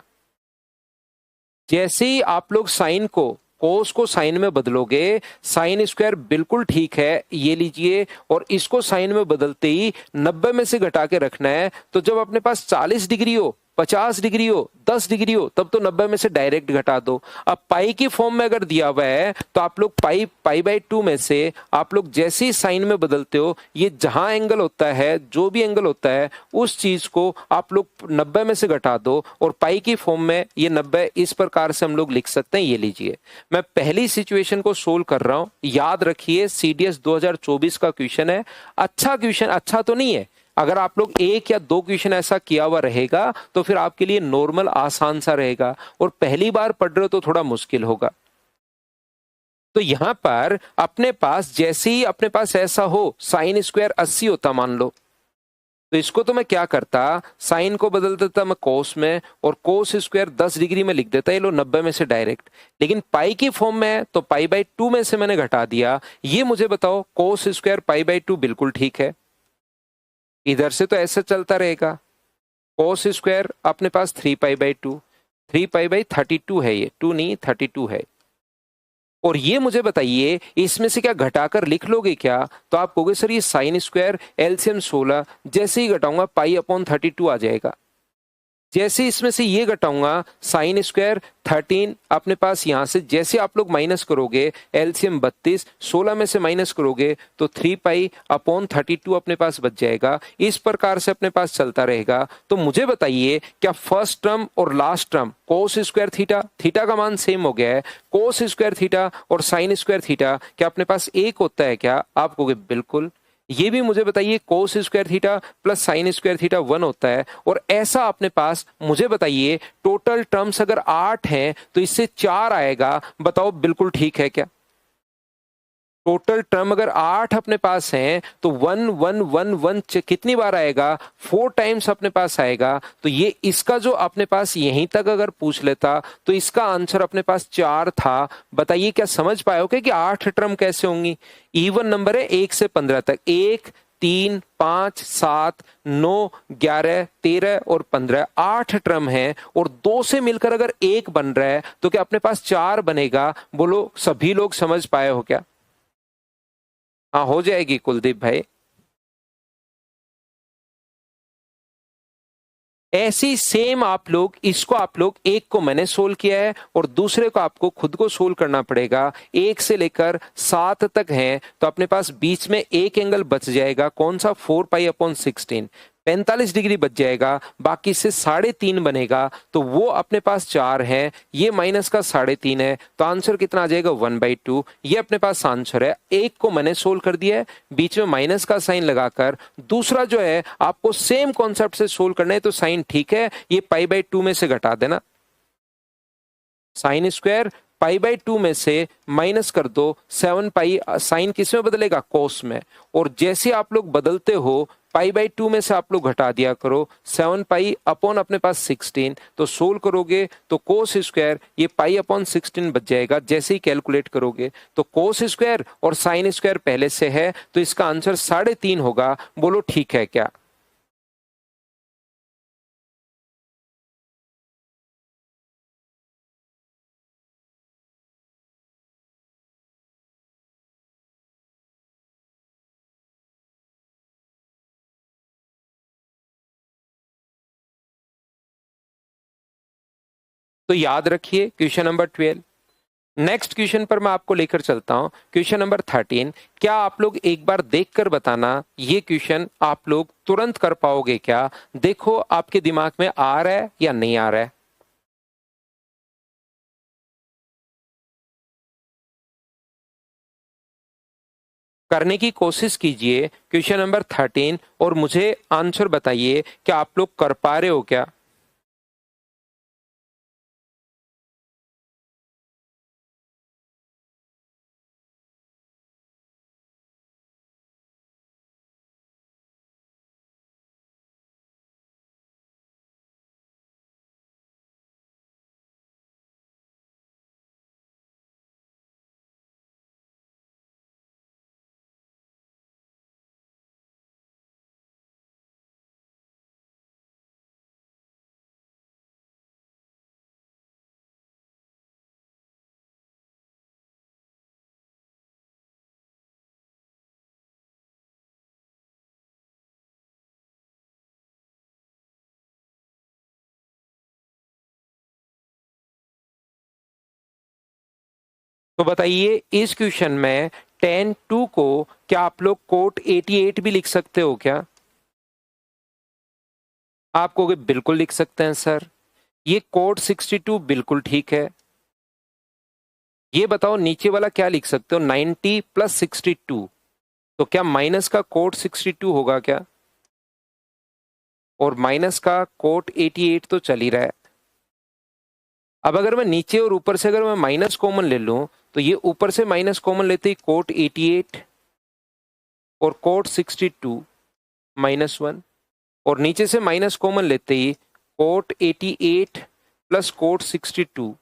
जैसे ही आप लोग साइन को कोस को साइन में बदलोगे, साइन स्क्वायर बिल्कुल ठीक है, ये लीजिए, और इसको साइन में बदलते ही 90 में से घटा के रखना है। तो जब अपने पास 40 डिग्री हो, 50 डिग्री हो, 10 डिग्री हो, तब तो 90 में से डायरेक्ट घटा दो। अब पाई की फॉर्म में अगर दिया हुआ है तो आप लोग पाई पाई बाई 2 में से आप लोग जैसे ही साइन में बदलते हो, ये जहां एंगल होता है, जो भी एंगल होता है, उस चीज को आप लोग 90 में से घटा दो, और पाई की फॉर्म में ये 90 इस प्रकार से हम लोग लिख सकते हैं। ये लीजिए, मैं पहली सिचुएशन को सोल्व कर रहा हूं, याद रखिए सीडीएस 2024 का क्वेश्चन है। अच्छा क्वेश्चन, अच्छा तो नहीं है, अगर आप लोग एक या दो क्वेश्चन ऐसा किया हुआ रहेगा तो फिर आपके लिए नॉर्मल आसान सा रहेगा, और पहली बार पढ़ रहे हो तो थोड़ा मुश्किल होगा। तो यहां पर अपने पास जैसे ही अपने पास ऐसा हो, साइन स्क्वायर 80 होता मान लो, तो इसको तो मैं क्या करता, साइन को बदल देता मैं कोस में, और कोस स्क्वायर 10 डिग्री में लिख देता, ये लो 90 में से डायरेक्ट। लेकिन पाई की फॉर्म में है तो पाई बाई 2 में से मैंने घटा दिया। ये मुझे बताओ कोस स्क्वायर पाई बाई 2 बिल्कुल ठीक है, इधर से तो ऐसे चलता रहेगा। कोस स्क्वायर अपने पास 3 पाई बाई 2, 3 पाई बाई 32 है, ये 2 नहीं 32 है। और ये मुझे बताइए इसमें से क्या घटाकर लिख लोगे क्या, तो आप कहोगे सर ये साइन स्क्वायर एलसीएम 16, जैसे ही घटाऊंगा पाई अपॉन 32 आ जाएगा। जैसे इसमें से ये घटाऊंगा साइन स्क्वायर 13 अपने पास, यहां से जैसे आप लोग माइनस करोगे एलसीएम 32, 16 में से माइनस करोगे तो 3 पाई अपॉन 32 अपने पास बच जाएगा। इस प्रकार से अपने पास चलता रहेगा। तो मुझे बताइए क्या फर्स्ट टर्म और लास्ट टर्म कोस स्क्वायर थीटा, थीटा का मान सेम हो गया है, कोस स्क्वायर थीटा और साइन स्क्वायर थीटा क्या अपने पास एक होता है क्या? आप कहोगे बिल्कुल। ये भी मुझे बताइए कोस square theta plus sign square theta 1 होता है, और ऐसा अपने पास मुझे बताइए टोटल टर्म्स अगर 8 हैं तो इससे 4 आएगा, बताओ बिल्कुल ठीक है क्या? टोटल टर्म अगर 8 अपने पास हैं तो 1 1 1 1 कितनी बार आएगा? 4 टाइम्स अपने पास आएगा। तो ये इसका जो अपने पास यहीं तक अगर पूछ लेता तो इसका आंसर अपने पास 4 था। बताइए क्या समझ पाए हो कि 8 टर्म कैसे होंगी? इवन नंबर है 1 से 15 तक, 1 3 5 7 9 11 13 और 15, 8 टर्म है, और 2 से मिलकर अगर 1 बन रहा है तो क्या अपने पास 4 बनेगा? बोलो सभी लोग समझ पाए हो क्या? हाँ हो जाएगी कुलदीप भाई। ऐसी सेम आप लोग इसको, आप लोग एक को मैंने सोल्व किया है और दूसरे को आपको खुद को सोल्व करना पड़ेगा। 1 से लेकर 7 तक है तो अपने पास बीच में एक एंगल बच जाएगा, कौन सा? 4 पाई अपॉन 16, 45 डिग्री बच जाएगा। बाकी से 3.5 बनेगा, तो वो अपने पास 4 है, ये माइनस का 3.5 है, तो आंसर कितना आ जाएगा? 1/2। ये अपने पास आंसर है। एक को मैंने सोल्व कर दिया है बीच में माइनस का साइन लगाकर, दूसरा जो है आपको सेम कॉन्सेप्ट से सोल्व करना है, तो साइन ठीक है, ये पाई बाई 2 में से घटा देना। साइन स्क्वायर पाई बाई 2 में से माइनस कर दो 7 पाई, साइन किस में बदलेगा? कोस में। और जैसे आप लोग बदलते हो पाई बाई 2 में से आप लोग घटा दिया करो 7 पाई अपॉन अपने पास 16, तो सोल्व करोगे तो कोस स्क्वायर ये पाई अपॉन 16 बच जाएगा। जैसे ही कैलकुलेट करोगे तो कोस स्क्वायर और साइन स्क्वायर पहले से है, तो इसका आंसर 3.5 होगा। बोलो ठीक है क्या? तो याद रखिए क्वेश्चन नंबर 12। नेक्स्ट क्वेश्चन पर मैं आपको लेकर चलता हूं, क्वेश्चन नंबर 13। क्या आप लोग एक बार देखकर बताना, ये क्वेश्चन आप लोग तुरंत कर पाओगे क्या? देखो आपके दिमाग में आ रहा है या नहीं आ रहा है। करने की कोशिश कीजिए क्वेश्चन नंबर 13 और मुझे आंसर बताइए कि आप लोग कर पा रहे हो क्या। तो बताइए इस क्वेश्चन में 10(2) को क्या आप लोग कोट 88 भी लिख सकते हो क्या? आप कहोगे बिल्कुल लिख सकते हैं सर। ये कोट 62 बिल्कुल ठीक है। ये बताओ नीचे वाला क्या लिख सकते हो, 90 प्लस 62। तो क्या माइनस का कोट 62 होगा क्या? और माइनस का कोट 88 तो चल ही रहा है। अब अगर मैं नीचे और ऊपर से अगर मैं माइनस कॉमन ले लूं, तो ये ऊपर से माइनस कॉमन लेते ही कोट 88 और कोट 62 -1, और नीचे से माइनस कॉमन लेते ही कोट 88 प्लस कोट 62।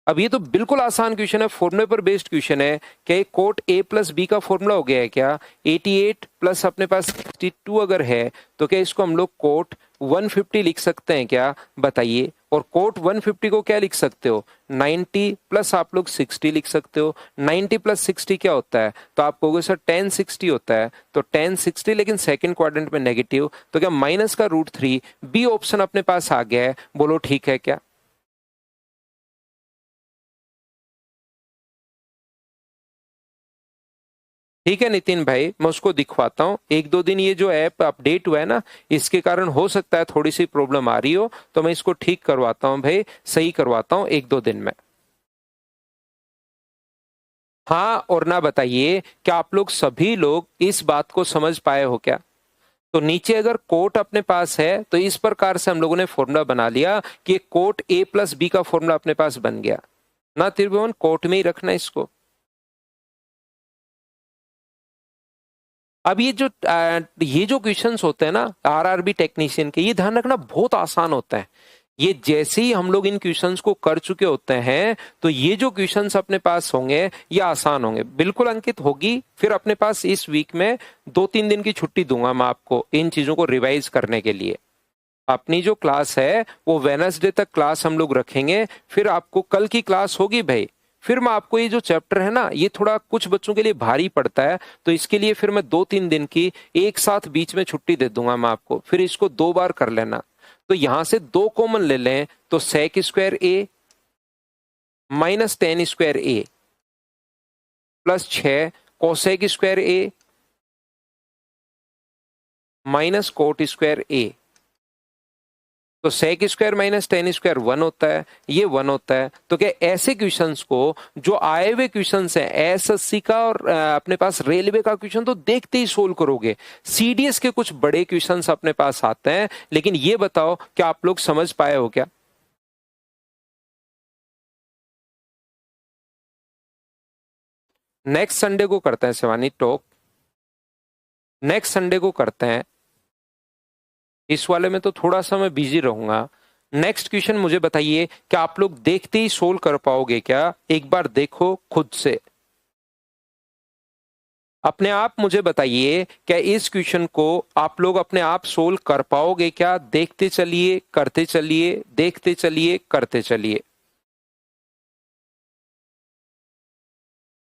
अब ये तो बिल्कुल आसान क्वेश्चन है, फॉर्मूले पर बेस्ड क्वेश्चन है। क्या ये कोट ए प्लस बी का फॉर्मूला हो गया है क्या? 88 प्लस अपने पास 62 अगर है तो क्या इसको हम लोग कोट 150 लिख सकते हैं क्या? बताइए। और कोट 150 को क्या लिख सकते हो? 90 प्लस आप लोग 60 लिख सकते हो। 90 प्लस 60 क्या होता है? तो आप कहोगे सर 1060 होता है। तो 1060 लेकिन सेकंड क्वाड्रेंट में नेगेटिव, तो क्या माइनस का √3 बी ऑप्शन अपने पास आ गया है? बोलो ठीक है क्या? ठीक है नितिन भाई, मैं उसको दिखवाता हूँ। एक दो दिन ये जो ऐप अपडेट हुआ है ना, इसके कारण हो सकता है थोड़ी सी प्रॉब्लम आ रही हो, तो मैं इसको ठीक करवाता हूँ भाई, सही करवाता हूँ एक दो दिन में। हाँ और ना बताइए क्या आप लोग सभी लोग इस बात को समझ पाए हो क्या? तो नीचे अगर कोट अपने पास है तो इस प्रकार से हम लोगों ने फॉर्मूला बना लिया कि कोट ए प्लस बी का फॉर्मूला अपने पास बन गया ना। त्रिभुवन कोट में ही रखना इसको। अब ये जो क्वेश्चंस होते हैं ना आरआरबी टेक्नीशियन के, ये ध्यान रखना बहुत आसान होता है। ये जैसे ही हम लोग इन क्वेश्चंस को कर चुके होते हैं तो ये जो क्वेश्चंस अपने पास होंगे ये आसान होंगे। बिल्कुल अंकित होगी। फिर अपने पास इस वीक में 2-3 दिन की छुट्टी दूंगा मैं आपको इन चीजों को रिवाइज करने के लिए। अपनी जो क्लास है वो वेडनेसडे तक क्लास हम लोग रखेंगे। फिर आपको कल की क्लास होगी भाई। फिर मैं आपको ये जो चैप्टर है ना ये थोड़ा कुछ बच्चों के लिए भारी पड़ता है, तो इसके लिए फिर मैं 2-3 दिन की एक साथ बीच में छुट्टी दे दूंगा मैं आपको। फिर इसको 2 बार कर लेना। तो यहां से 2 कॉमन ले लें तो sec square A minus tan square A plus 6 cosec square A minus cot square A. तो sec square minus tan square 1 होता है, ये 1 होता है। तो क्या ऐसे क्वेश्चंस को जो आए हुए क्वेश्चंस हैं एसएससी का और अपने पास रेलवे का क्वेश्चन तो देखते ही सोल्व करोगे। सीडीएस के कुछ बड़े क्वेश्चंस अपने पास आते हैं, लेकिन ये बताओ क्या आप लोग समझ पाए हो क्या? नेक्स्ट संडे को करते हैं शिवानी टॉक। नेक्स्ट संडे को करते हैं। इस वाले में तो थोड़ा सा मैं बिजी रहूंगा। नेक्स्ट क्वेश्चन मुझे बताइए कि आप लोग देखते ही सोल्व कर पाओगे क्या? एक बार देखो खुद से अपने आप मुझे बताइए, क्या इस क्वेश्चन को आप लोग अपने आप सोल्व कर पाओगे क्या? देखते चलिए करते चलिए, देखते चलिए करते चलिए।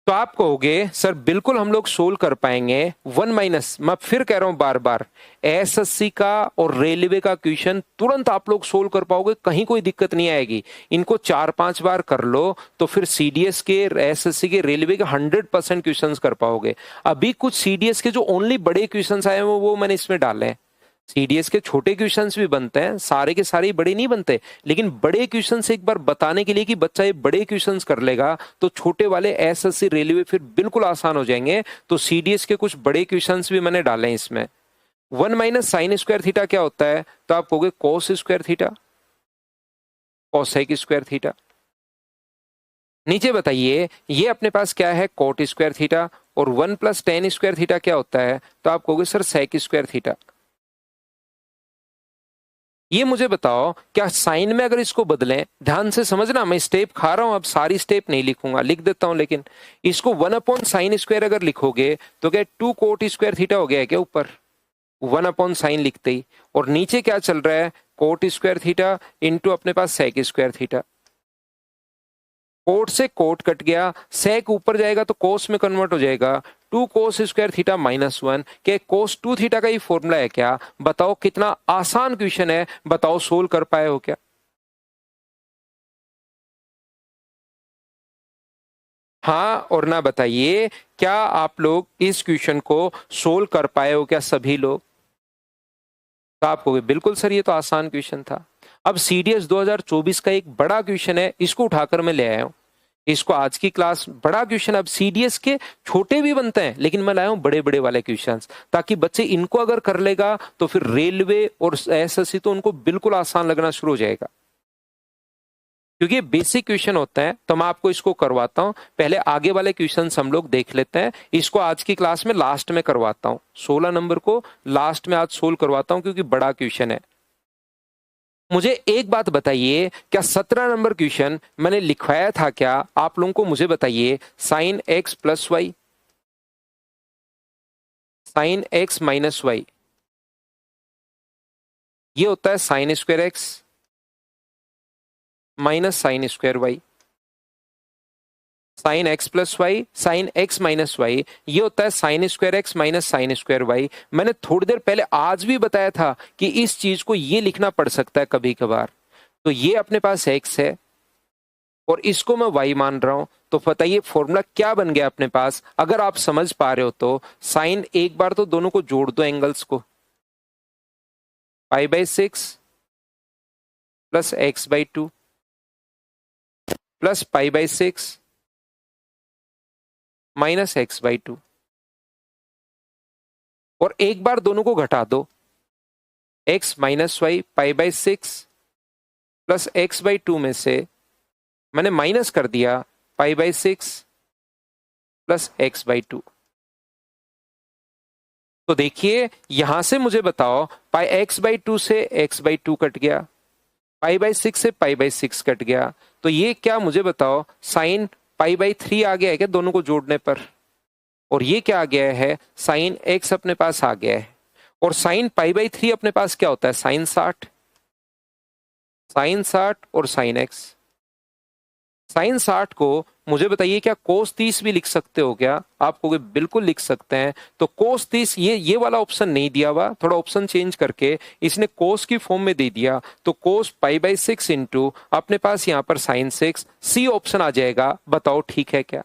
तो आप कहोगे सर बिल्कुल हम लोग सोल्व कर पाएंगे। वन माइनस, मैं फिर कह रहा हूं बार बार, एसएससी का और रेलवे का क्वेश्चन तुरंत आप लोग सोल्व कर पाओगे, कहीं कोई दिक्कत नहीं आएगी। इनको 4-5 बार कर लो तो फिर सीडीएस के, एसएससी के, रेलवे के 100% क्वेश्चन कर पाओगे। अभी कुछ सीडीएस के जो ओनली बड़े क्वेश्चन आए हैं वो मैंने इसमें डाले हैं। सीडीएस के छोटे क्वेश्चंस भी बनते हैं, सारे के सारे बड़े नहीं बनते, लेकिन बड़े क्वेश्चंस एक बार बताने के लिए कि बच्चा ये बड़े क्वेश्चंस कर लेगा तो छोटे वाले एसएससी रेलवे फिर बिल्कुल आसान हो जाएंगे। तो सीडीएस के कुछ बड़े क्वेश्चंस भी मैंने डाले हैं इसमें। 1 माइनस साइन स्क्वायर थीटा क्या होता है? तो आप कहोगे कोस square theta, cosec square theta. नीचे बताइए ये अपने पास क्या है? Coat square theta. और 1 प्लस टेन स्क्वायर थीटा क्या होता है? तो आप कहोगे सर सेक स्क्वायर थीटा। ये मुझे बताओ, क्या साइन में अगर इसको बदलें, ध्यान से समझना, मैं स्टेप खा रहा हूं, अब सारी स्टेप नहीं लिखूंगा, लिख देता हूं, लेकिन इसको 1/sin² अगर लिखोगे तो क्या 2 कोट स्क्वायर थीटा हो गया है क्या ऊपर? 1/sin लिखते ही, और नीचे क्या चल रहा है? कोट स्क्वायर थीटा इंटू अपने पास सेक स्क्वायर थीटा। कोट से कोट कट गया, सेक ऊपर जाएगा तो कोस में कन्वर्ट हो जाएगा, 2 कोस स्क्वायर थीटा -1। क्या कोस 2 थीटा का ही फॉर्मूला है क्या? बताओ, कितना आसान क्वेश्चन है, बताओ सोल्व कर पाए हो क्या? हाँ और ना बताइए, क्या आप लोग इस क्वेश्चन को सोल्व कर पाए हो क्या सभी लोग? तो आप कहोगे बिल्कुल सर ये तो आसान क्वेश्चन था। अब सीडीएस 2024 का एक बड़ा क्वेश्चन है, इसको उठाकर मैं ले आया हूं। इसको आज की क्लास बड़ा क्वेश्चन, अब सीडीएस के छोटे भी बनते हैं लेकिन मैं लाया हूं बड़े बड़े वाले क्वेश्चंस, ताकि बच्चे इनको अगर कर लेगा तो फिर रेलवे और एसएससी तो उनको बिल्कुल आसान लगना शुरू हो जाएगा, क्योंकि ये बेसिक क्वेश्चन होता है। तो मैं आपको इसको करवाता हूं, पहले आगे वाले क्वेश्चन हम लोग देख लेते हैं। इसको आज की क्लास में लास्ट में करवाता हूं, 16 नंबर को लास्ट में आज सोल्व करवाता हूं क्योंकि बड़ा क्वेश्चन है। मुझे एक बात बताइए, क्या 17 नंबर क्वेश्चन मैंने लिखवाया था क्या? आप लोगों को मुझे बताइए, sine X plus Y, sine X minus Y, ये होता है sine square X minus sine square Y. Sine X plus Y, sine X minus Y, ये होता है sine square X minus sine square Y. मैंने थोड़ी देर पहले आज भी बताया था कि इस चीज को ये लिखना पड़ सकता है कभी कभार। तो ये अपने पास एक्स है और इसको मैं वाई मान रहा हूं, तो बताइए फॉर्मूला क्या बन गया अपने पास? अगर आप समझ पा रहे हो तो साइन, एक बार तो दोनों को जोड़ दो एंगल्स को, π/6 plus x/2 plus π/6 minus x/2, और एक बार दोनों को घटा दो, x minus Y π/6 plus x/2 में से मैंने माइनस कर दिया π/6 प्लस x/2। तो देखिए यहां से मुझे बताओ, x/2 से x/2 कट गया, π/6 से π/6 कट गया, तो ये क्या मुझे बताओ, साइन π/3 आ गया है क्या दोनों को जोड़ने पर? और ये क्या आ गया है? साइन x अपने पास आ गया है। और साइन π/3 अपने पास क्या होता है? साइन 60, साइन 60 और साइन x। साइन 60 को मुझे बताइए, क्या कोस 30 भी लिख सकते हो क्या? आप कहोगे बिल्कुल लिख सकते हैं। तो कोस 30, ये वाला ऑप्शन नहीं दिया हुआ, थोड़ा ऑप्शन चेंज करके इसने कोस की फॉर्म में दे दिया, तो कोस π/6 इंटू अपने पास यहां पर साइन 6, सी ऑप्शन आ जाएगा। बताओ ठीक है क्या?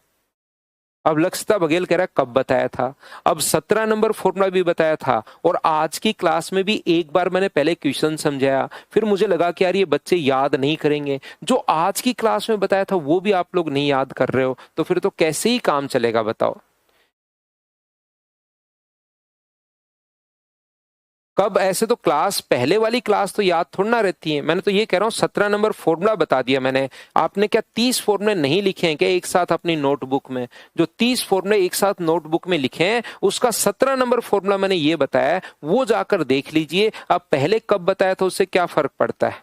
अब लक्षिता बघेल कह रहा है कब बताया था? अब 17 नंबर फॉर्मूला भी बताया था, और आज की क्लास में भी एक बार मैंने पहले क्वेश्चन समझाया, फिर मुझे लगा कि यार ये बच्चे याद नहीं करेंगे, जो आज की क्लास में बताया था वो भी आप लोग नहीं याद कर रहे हो, तो फिर तो कैसे ही काम चलेगा बताओ? कब? ऐसे तो क्लास, पहले वाली क्लास तो याद थोड़ा ना रहती है। मैंने तो ये कह रहा हूँ 17 नंबर फॉर्मूला बता दिया मैंने। आपने क्या 30 फॉर्मूले नहीं लिखे हैं क्या एक साथ अपनी नोटबुक में? जो 30 फॉर्मूले एक साथ नोटबुक में लिखे हैं उसका 17 नंबर फॉर्मूला मैंने ये बताया है, वो जाकर देख लीजिए। अब पहले कब बताया था उससे क्या फर्क पड़ता है?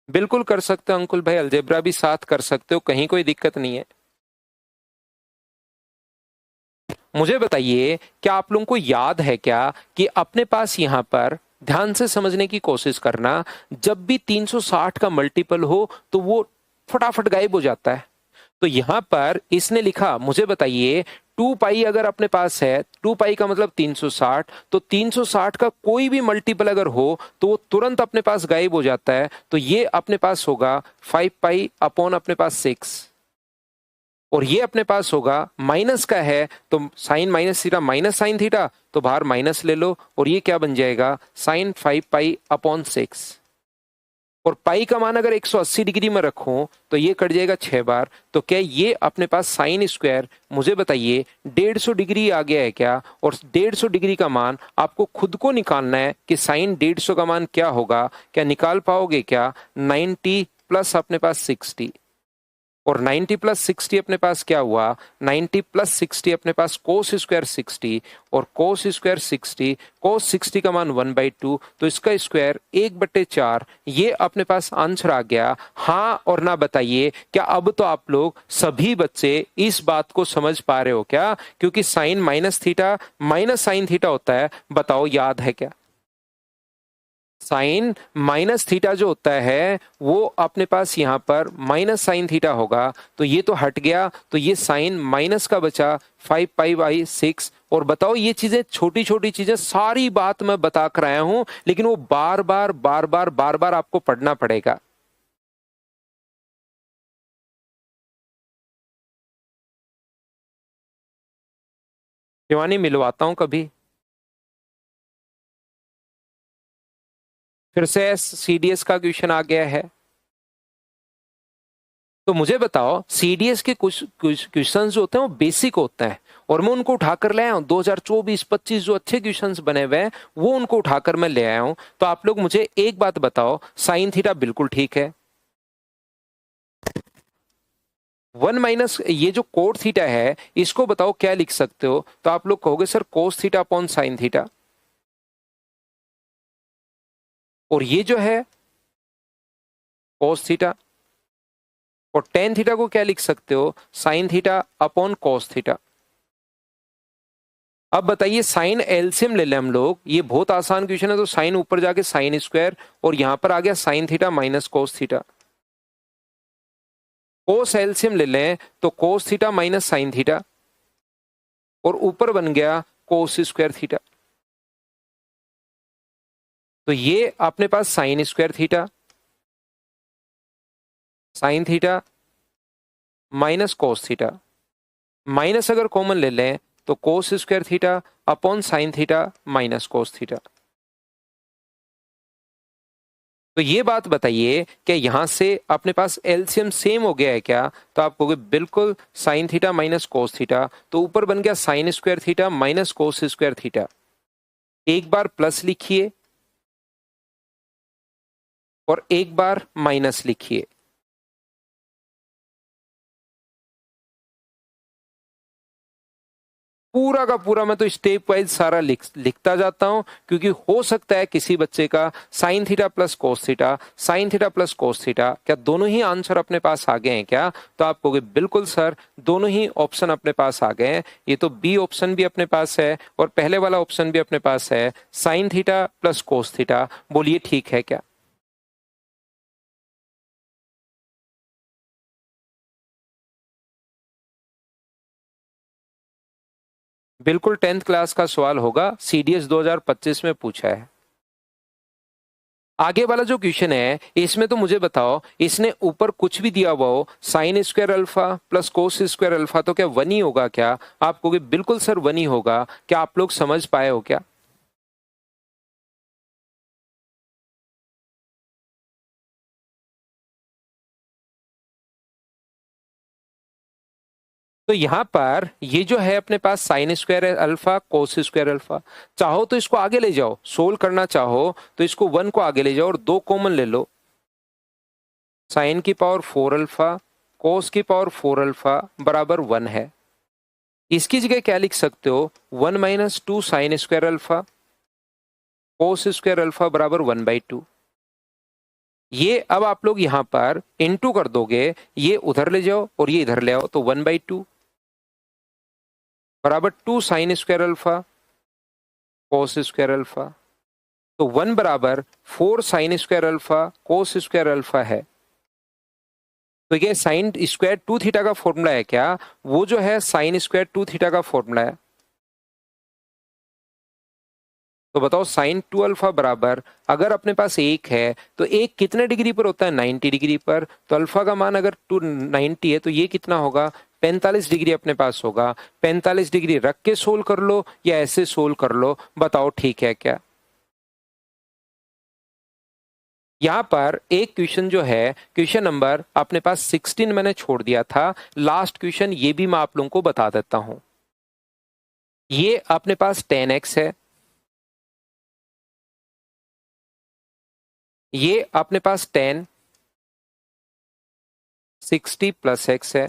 बिल्कुल कर सकते हो अंकुल भाई, अलजेब्रा भी साथ कर सकते हो, कहीं कोई दिक्कत नहीं है। मुझे बताइए, क्या आप लोगों को याद है क्या कि अपने पास यहां पर, ध्यान से समझने की कोशिश करना, जब भी 360 का मल्टीपल हो तो वो फटाफट गायब हो जाता है। तो यहां पर इसने लिखा, मुझे बताइए 2 पाई अगर अपने पास है, 2 पाई का मतलब 360, तो 360 का कोई भी मल्टीपल अगर हो तो वो तुरंत अपने पास गायब हो जाता है। तो ये अपने पास होगा 5 पाई अपॉन अपने पास 6, और ये अपने पास होगा माइनस का है तो sine minus theta minus sine theta, तो बाहर माइनस ले लो और ये क्या बन जाएगा साइन 5 पाई अपॉन 6। और पाई का मान अगर 180 डिग्री में रखूं तो ये कट जाएगा 6 बार। तो क्या ये अपने पास साइन स्क्वायर, मुझे बताइए 150 डिग्री आ गया है क्या? और 150 डिग्री का मान आपको खुद को निकालना है कि साइन 150 का मान क्या होगा। क्या निकाल पाओगे क्या? 90 प्लस अपने पास 60, और 90 प्लस 60 अपने पास क्या हुआ? 90 प्लस 60 अपने पास कोस स्क्वायर 60, और कोस स्क्वायर 60, कोस 60 का मान 1/2, तो इसका स्क्वायर 1/4। ये अपने पास आंसर आ गया। हाँ और ना बताइए, क्या अब तो आप लोग सभी बच्चे इस बात को समझ पा रहे हो क्या? क्योंकि sine minus theta minus sine theta होता है, बताओ याद है क्या? साइन माइनस थीटा जो होता है वो अपने पास यहां पर माइनस साइन थीटा होगा, तो ये तो हट गया, तो ये साइन माइनस का बचा 5 पाई बाई 6। और बताओ ये चीजें छोटी छोटी चीजें सारी बात मैं बता कर आया हूं, लेकिन वो बार बार बार बार बार बार आपको पढ़ना पड़ेगा। शिवानी मिलवाता हूं कभी फिर से। सीडीएस का क्वेश्चन आ गया है, तो मुझे बताओ सीडीएस के कुछ क्वेश्चंस जो होते हैं वो बेसिक होते हैं, और मैं उनको उठाकर ले आया हूं 2024-25 जो अच्छे क्वेश्चंस बने हुए हैं वो उनको उठाकर मैं ले आया हूं। तो आप लोग मुझे एक बात बताओ, साइन थीटा बिल्कुल ठीक है, 1 माइनस ये जो कोट थीटा है इसको बताओ क्या लिख सकते हो? तो आप लोग कहोगे sir cos theta upon sine theta, और ये जो है कोस थीटा, और टेन थीटा को क्या लिख सकते हो? Sine theta upon cos theta. अब बताइए साइन एलसीएम ले लें हम लोग, ये बहुत आसान क्वेश्चन है, तो साइन ऊपर जाके साइन स्क्वायर, और यहां पर आ गया sine theta minus cos theta. Cos LCM ले लें तो cos theta minus sine theta, और ऊपर बन गया कोस स्क्वायर थीटा। तो ये अपने पास sine square theta, sine theta minus cos theta, minus अगर कॉमन ले लें तो cos square theta upon sine theta minus cos theta. तो ये बात बताइए कि यहां से अपने पास एलसीएम सेम हो गया है क्या? तो आप कहोगे बिल्कुल, sign theta minus cos theta, तो ऊपर बन गया sign square theta minus cos square theta. एक बार प्लस लिखिए और एक बार माइनस लिखिए। पूरा का पूरा मैं तो स्टेप वाइज सारा लिखता जाता हूं, क्योंकि हो सकता है किसी बच्चे का sine theta plus cos theta, sine theta plus cos theta, क्या दोनों ही आंसर अपने पास आ गए हैं क्या? तो आप कहोगे बिल्कुल सर, दोनों ही ऑप्शन अपने पास आ गए हैं। ये तो बी ऑप्शन भी अपने पास है और पहले वाला ऑप्शन भी अपने पास है, sine theta plus cos theta. बोलिए ठीक है क्या? बिल्कुल 10th क्लास का सवाल होगा, सीडीएस 2025 में पूछा है। आगे वाला जो क्वेश्चन है इसमें तो मुझे बताओ, इसने ऊपर कुछ भी दिया हुआ हो, sine square alpha plus cos square alpha, तो क्या 1 ही होगा क्या? आप कहोगे बिल्कुल सर 1 ही होगा। क्या आप लोग समझ पाए हो क्या? तो यहां पर ये जो है अपने पास sine square alpha cos square alpha, चाहो तो इसको आगे ले जाओ, सोल्व करना चाहो तो इसको 1 को आगे ले जाओ और 2 कॉमन ले लो। साइन की पावर 4 अल्फा कोस की पावर 4 अल्फा बराबर 1 है। इसकी जगह क्या लिख सकते हो? 1 minus 2 sign square alpha cos square alpha बराबर 1/2। ये अब आप लोग यहां पर इनटू कर दोगे, ये उधर ले जाओ और ये इधर ले आओ, तो 1/2 बराबर 2 sign square alpha cos square alpha. तो 1 बराबर 4 sign square alpha cos square alpha है। तो ये साइन स्क्वायर 2 थीटा का फॉर्मूला है क्या? वो जो है साइन स्क्वायर 2 थीटा का फॉर्मूला है। तो बताओ साइन 2 अल्फा बराबर, अगर अपने पास एक है तो एक कितने डिग्री पर होता है? 90 डिग्री पर। तो अल्फा का मान अगर 290 है तो ये कितना होगा? 45 डिग्री अपने पास होगा। 45 डिग्री रख के सोल्व कर लो या ऐसे सोल्व कर लो, बताओ ठीक है क्या? यहां पर एक क्वेश्चन जो है, क्वेश्चन नंबर अपने पास 16 मैंने छोड़ दिया था। लास्ट क्वेश्चन ये भी मैं आप लोगों को बता देता हूं। ये अपने पास 10x है, ये अपने पास 10 60 प्लस x है,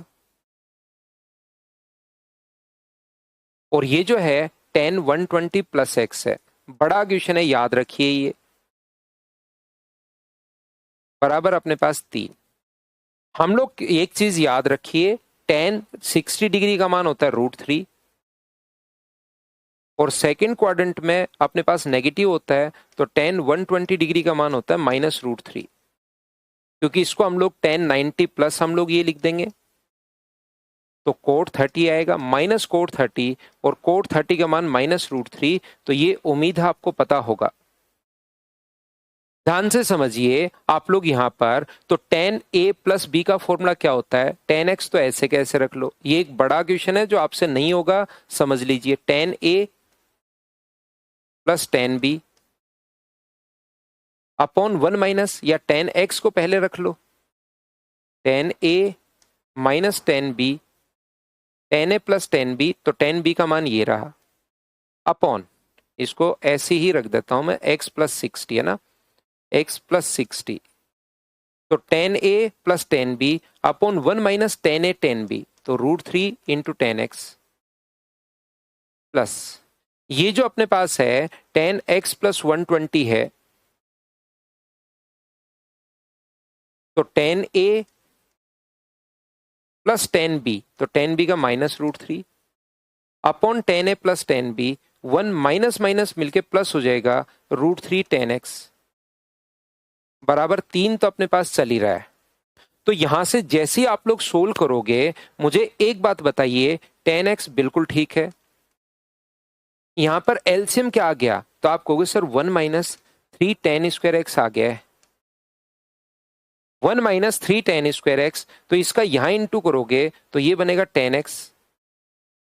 और ये जो है 10 120 प्लस x है। बड़ा क्वेश्चन है, याद रखिए ये। बराबर अपने पास 3। हम लोग एक चीज याद रखिए, 10 60 डिग्री का मान होता है √3, और सेकंड क्वाड्रेंट में अपने पास नेगेटिव होता है, तो 10 120 डिग्री का मान होता है -√3। क्योंकि इसको हम लोग 10 90 प्लस हम लोग ये लिख देंगे, तो कोट 30 आएगा, माइनस कोट 30, और कोट 30 का मान -√3। तो ये उम्मीद है आपको पता होगा। ध्यान से समझिए आप लोग यहां पर, तो 10a प्लस बी का फॉर्मूला क्या होता है? 10x, तो ऐसे कैसे रख लो। ये एक बड़ा क्वेश्चन है जो आपसे नहीं होगा, समझ लीजिए। 10a plus 10b upon 1 minus, या 10x को पहले रख लो, 10a minus 10b, 10a plus 10b, तो 10b का मान ये रहा, अपॉन, इसको ऐसे ही रख देता हूं मैं, x प्लस 60 है ना, x प्लस 60, तो 10a plus 10b upon 1 minus 10a 10b, तो √3 इंटू 10x प्लस, ये जो अपने पास है 10x प्लस 120 है, तो 10a प्लस 10b, तो 10b का -√3 upon 10a plus 10b, 1 minus minus मिलके प्लस हो जाएगा, √3 10x बराबर 3। तो अपने पास चल ही रहा है। तो यहां से जैसे ही आप लोग सोल्व करोगे, मुझे एक बात बताइए, 10x बिल्कुल ठीक है। यहां पर एलसीएम क्या आ गया? तो आप कहोगे सर 1 माइनस 3 10 स्क्वायर एक्स आ गया है, 1 माइनस 3 10 स्क्वायर एक्स, तो इसका यहां इंटू करोगे तो ये बनेगा 10x,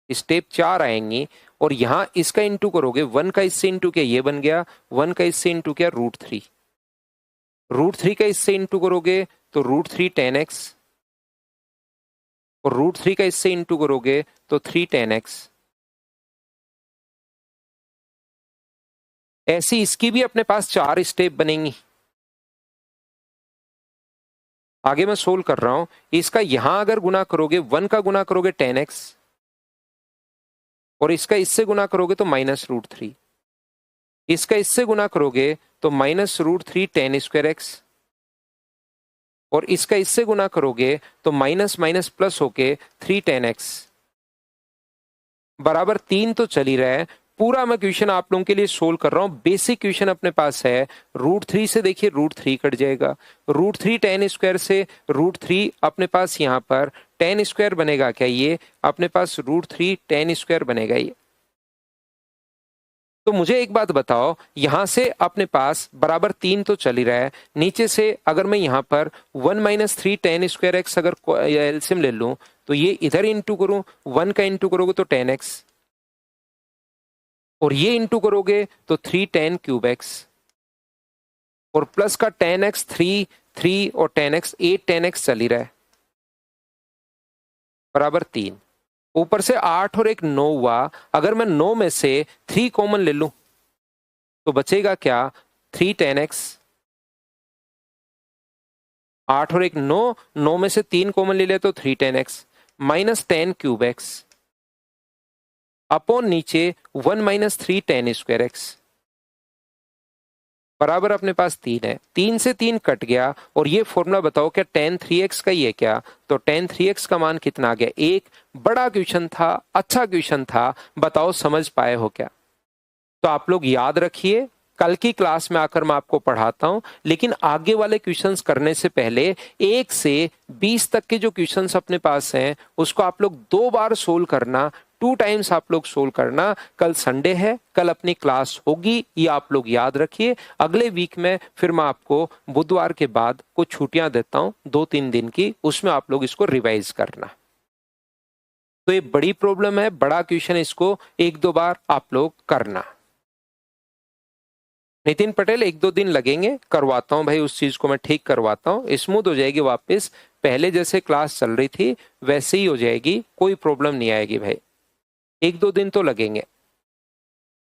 स्टेप 4 आएंगी, और यहां इसका इंटू करोगे, 1 का इससे इंटू किया ये बन गया, 1 का इससे इंटू किया √3, √3 का इससे इंटू करोगे तो √3 10x, और √3 का इससे इंटू करोगे तो 3 10x। ऐसी इसकी भी अपने पास 4 स्टेप बनेंगी। आगे मैं सोल्व कर रहा हूं, इसका यहां अगर गुना करोगे, 1 का गुना करोगे 10x, और इसका इससे गुना करोगे तो -√3, इसका इससे गुना करोगे तो -√3 10 स्क्वायर एक्स, और इसका इससे गुना करोगे तो माइनस माइनस प्लस होके 3 10x बराबर 3। तो चल ही रहा है। पूरा मैं क्वेश्चन आप लोगों के लिए सोल्व कर रहा हूं। बेसिक क्वेश्चन अपने पास है, √3 से देखिए √3 कट जाएगा, √3 10 स्क्वायर से √3 अपने पास यहां पर 10 स्क्वायर बनेगा क्या? ये अपने पास √3 10 स्क्वायर बनेगा ये। तो मुझे एक बात बताओ, यहां से अपने पास बराबर 3 तो चल ही रहा है, नीचे से अगर मैं यहां पर 1 माइनस 3 10 स्क्वायर एक्स अगर एलसीएम ले लूं, तो ये इधर इंटू करूं, 1 का इंटू करोगे तो 10x, और ये इंटू करोगे तो 3 10 क्यूब एक्स, और प्लस का 10x 3 और 10x 8 10x चल ही रहा है, बराबर 3। ऊपर से 8 और एक 9 हुआ, अगर मैं 9 में से 3 कॉमन ले लूं तो बचेगा क्या? 3 10x, 8 और एक 9, 9 में से 3 कॉमन ले लिया तो 3 10x minus 10 cube x upon नीचे 1 माइनस 3 10 स्क्वायर एक्स बराबर अपने पास 3 है। 3 से 3 कट गया, और ये फॉर्मूला बताओ क्या tan 3x का ही है क्या? तो tan 3x का मान कितना आ गया? एक बड़ा क्वेश्चन था, अच्छा क्वेश्चन था, बताओ समझ पाए हो क्या? तो आप लोग याद रखिए, कल की क्लास में आकर मैं आपको पढ़ाता हूं, लेकिन आगे वाले क्वेश्चंस करने से पहले 1 से 20 तक के जो क्वेश्चंस अपने पास हैं उसको आप लोग 2 बार सोल्व करना, 2 टाइम्स आप लोग सोल्व करना। कल संडे है, कल अपनी क्लास होगी, ये आप लोग याद रखिए। अगले वीक में फिर मैं आपको बुधवार के बाद कुछ छुट्टियां देता हूं 2-3 दिन की, उसमें आप लोग इसको रिवाइज करना। तो ये बड़ी प्रॉब्लम है, बड़ा क्वेश्चन, इसको 1-2 बार आप लोग करना। नितिन पटेल 1-2 दिन लगेंगे, करवाता हूं भाई, उस चीज को मैं ठीक करवाता हूं, स्मूथ हो जाएगी वापस, पहले जैसे क्लास चल रही थी वैसे ही हो जाएगी, कोई प्रॉब्लम नहीं आएगी भाई, 1-2 दिन तो लगेंगे।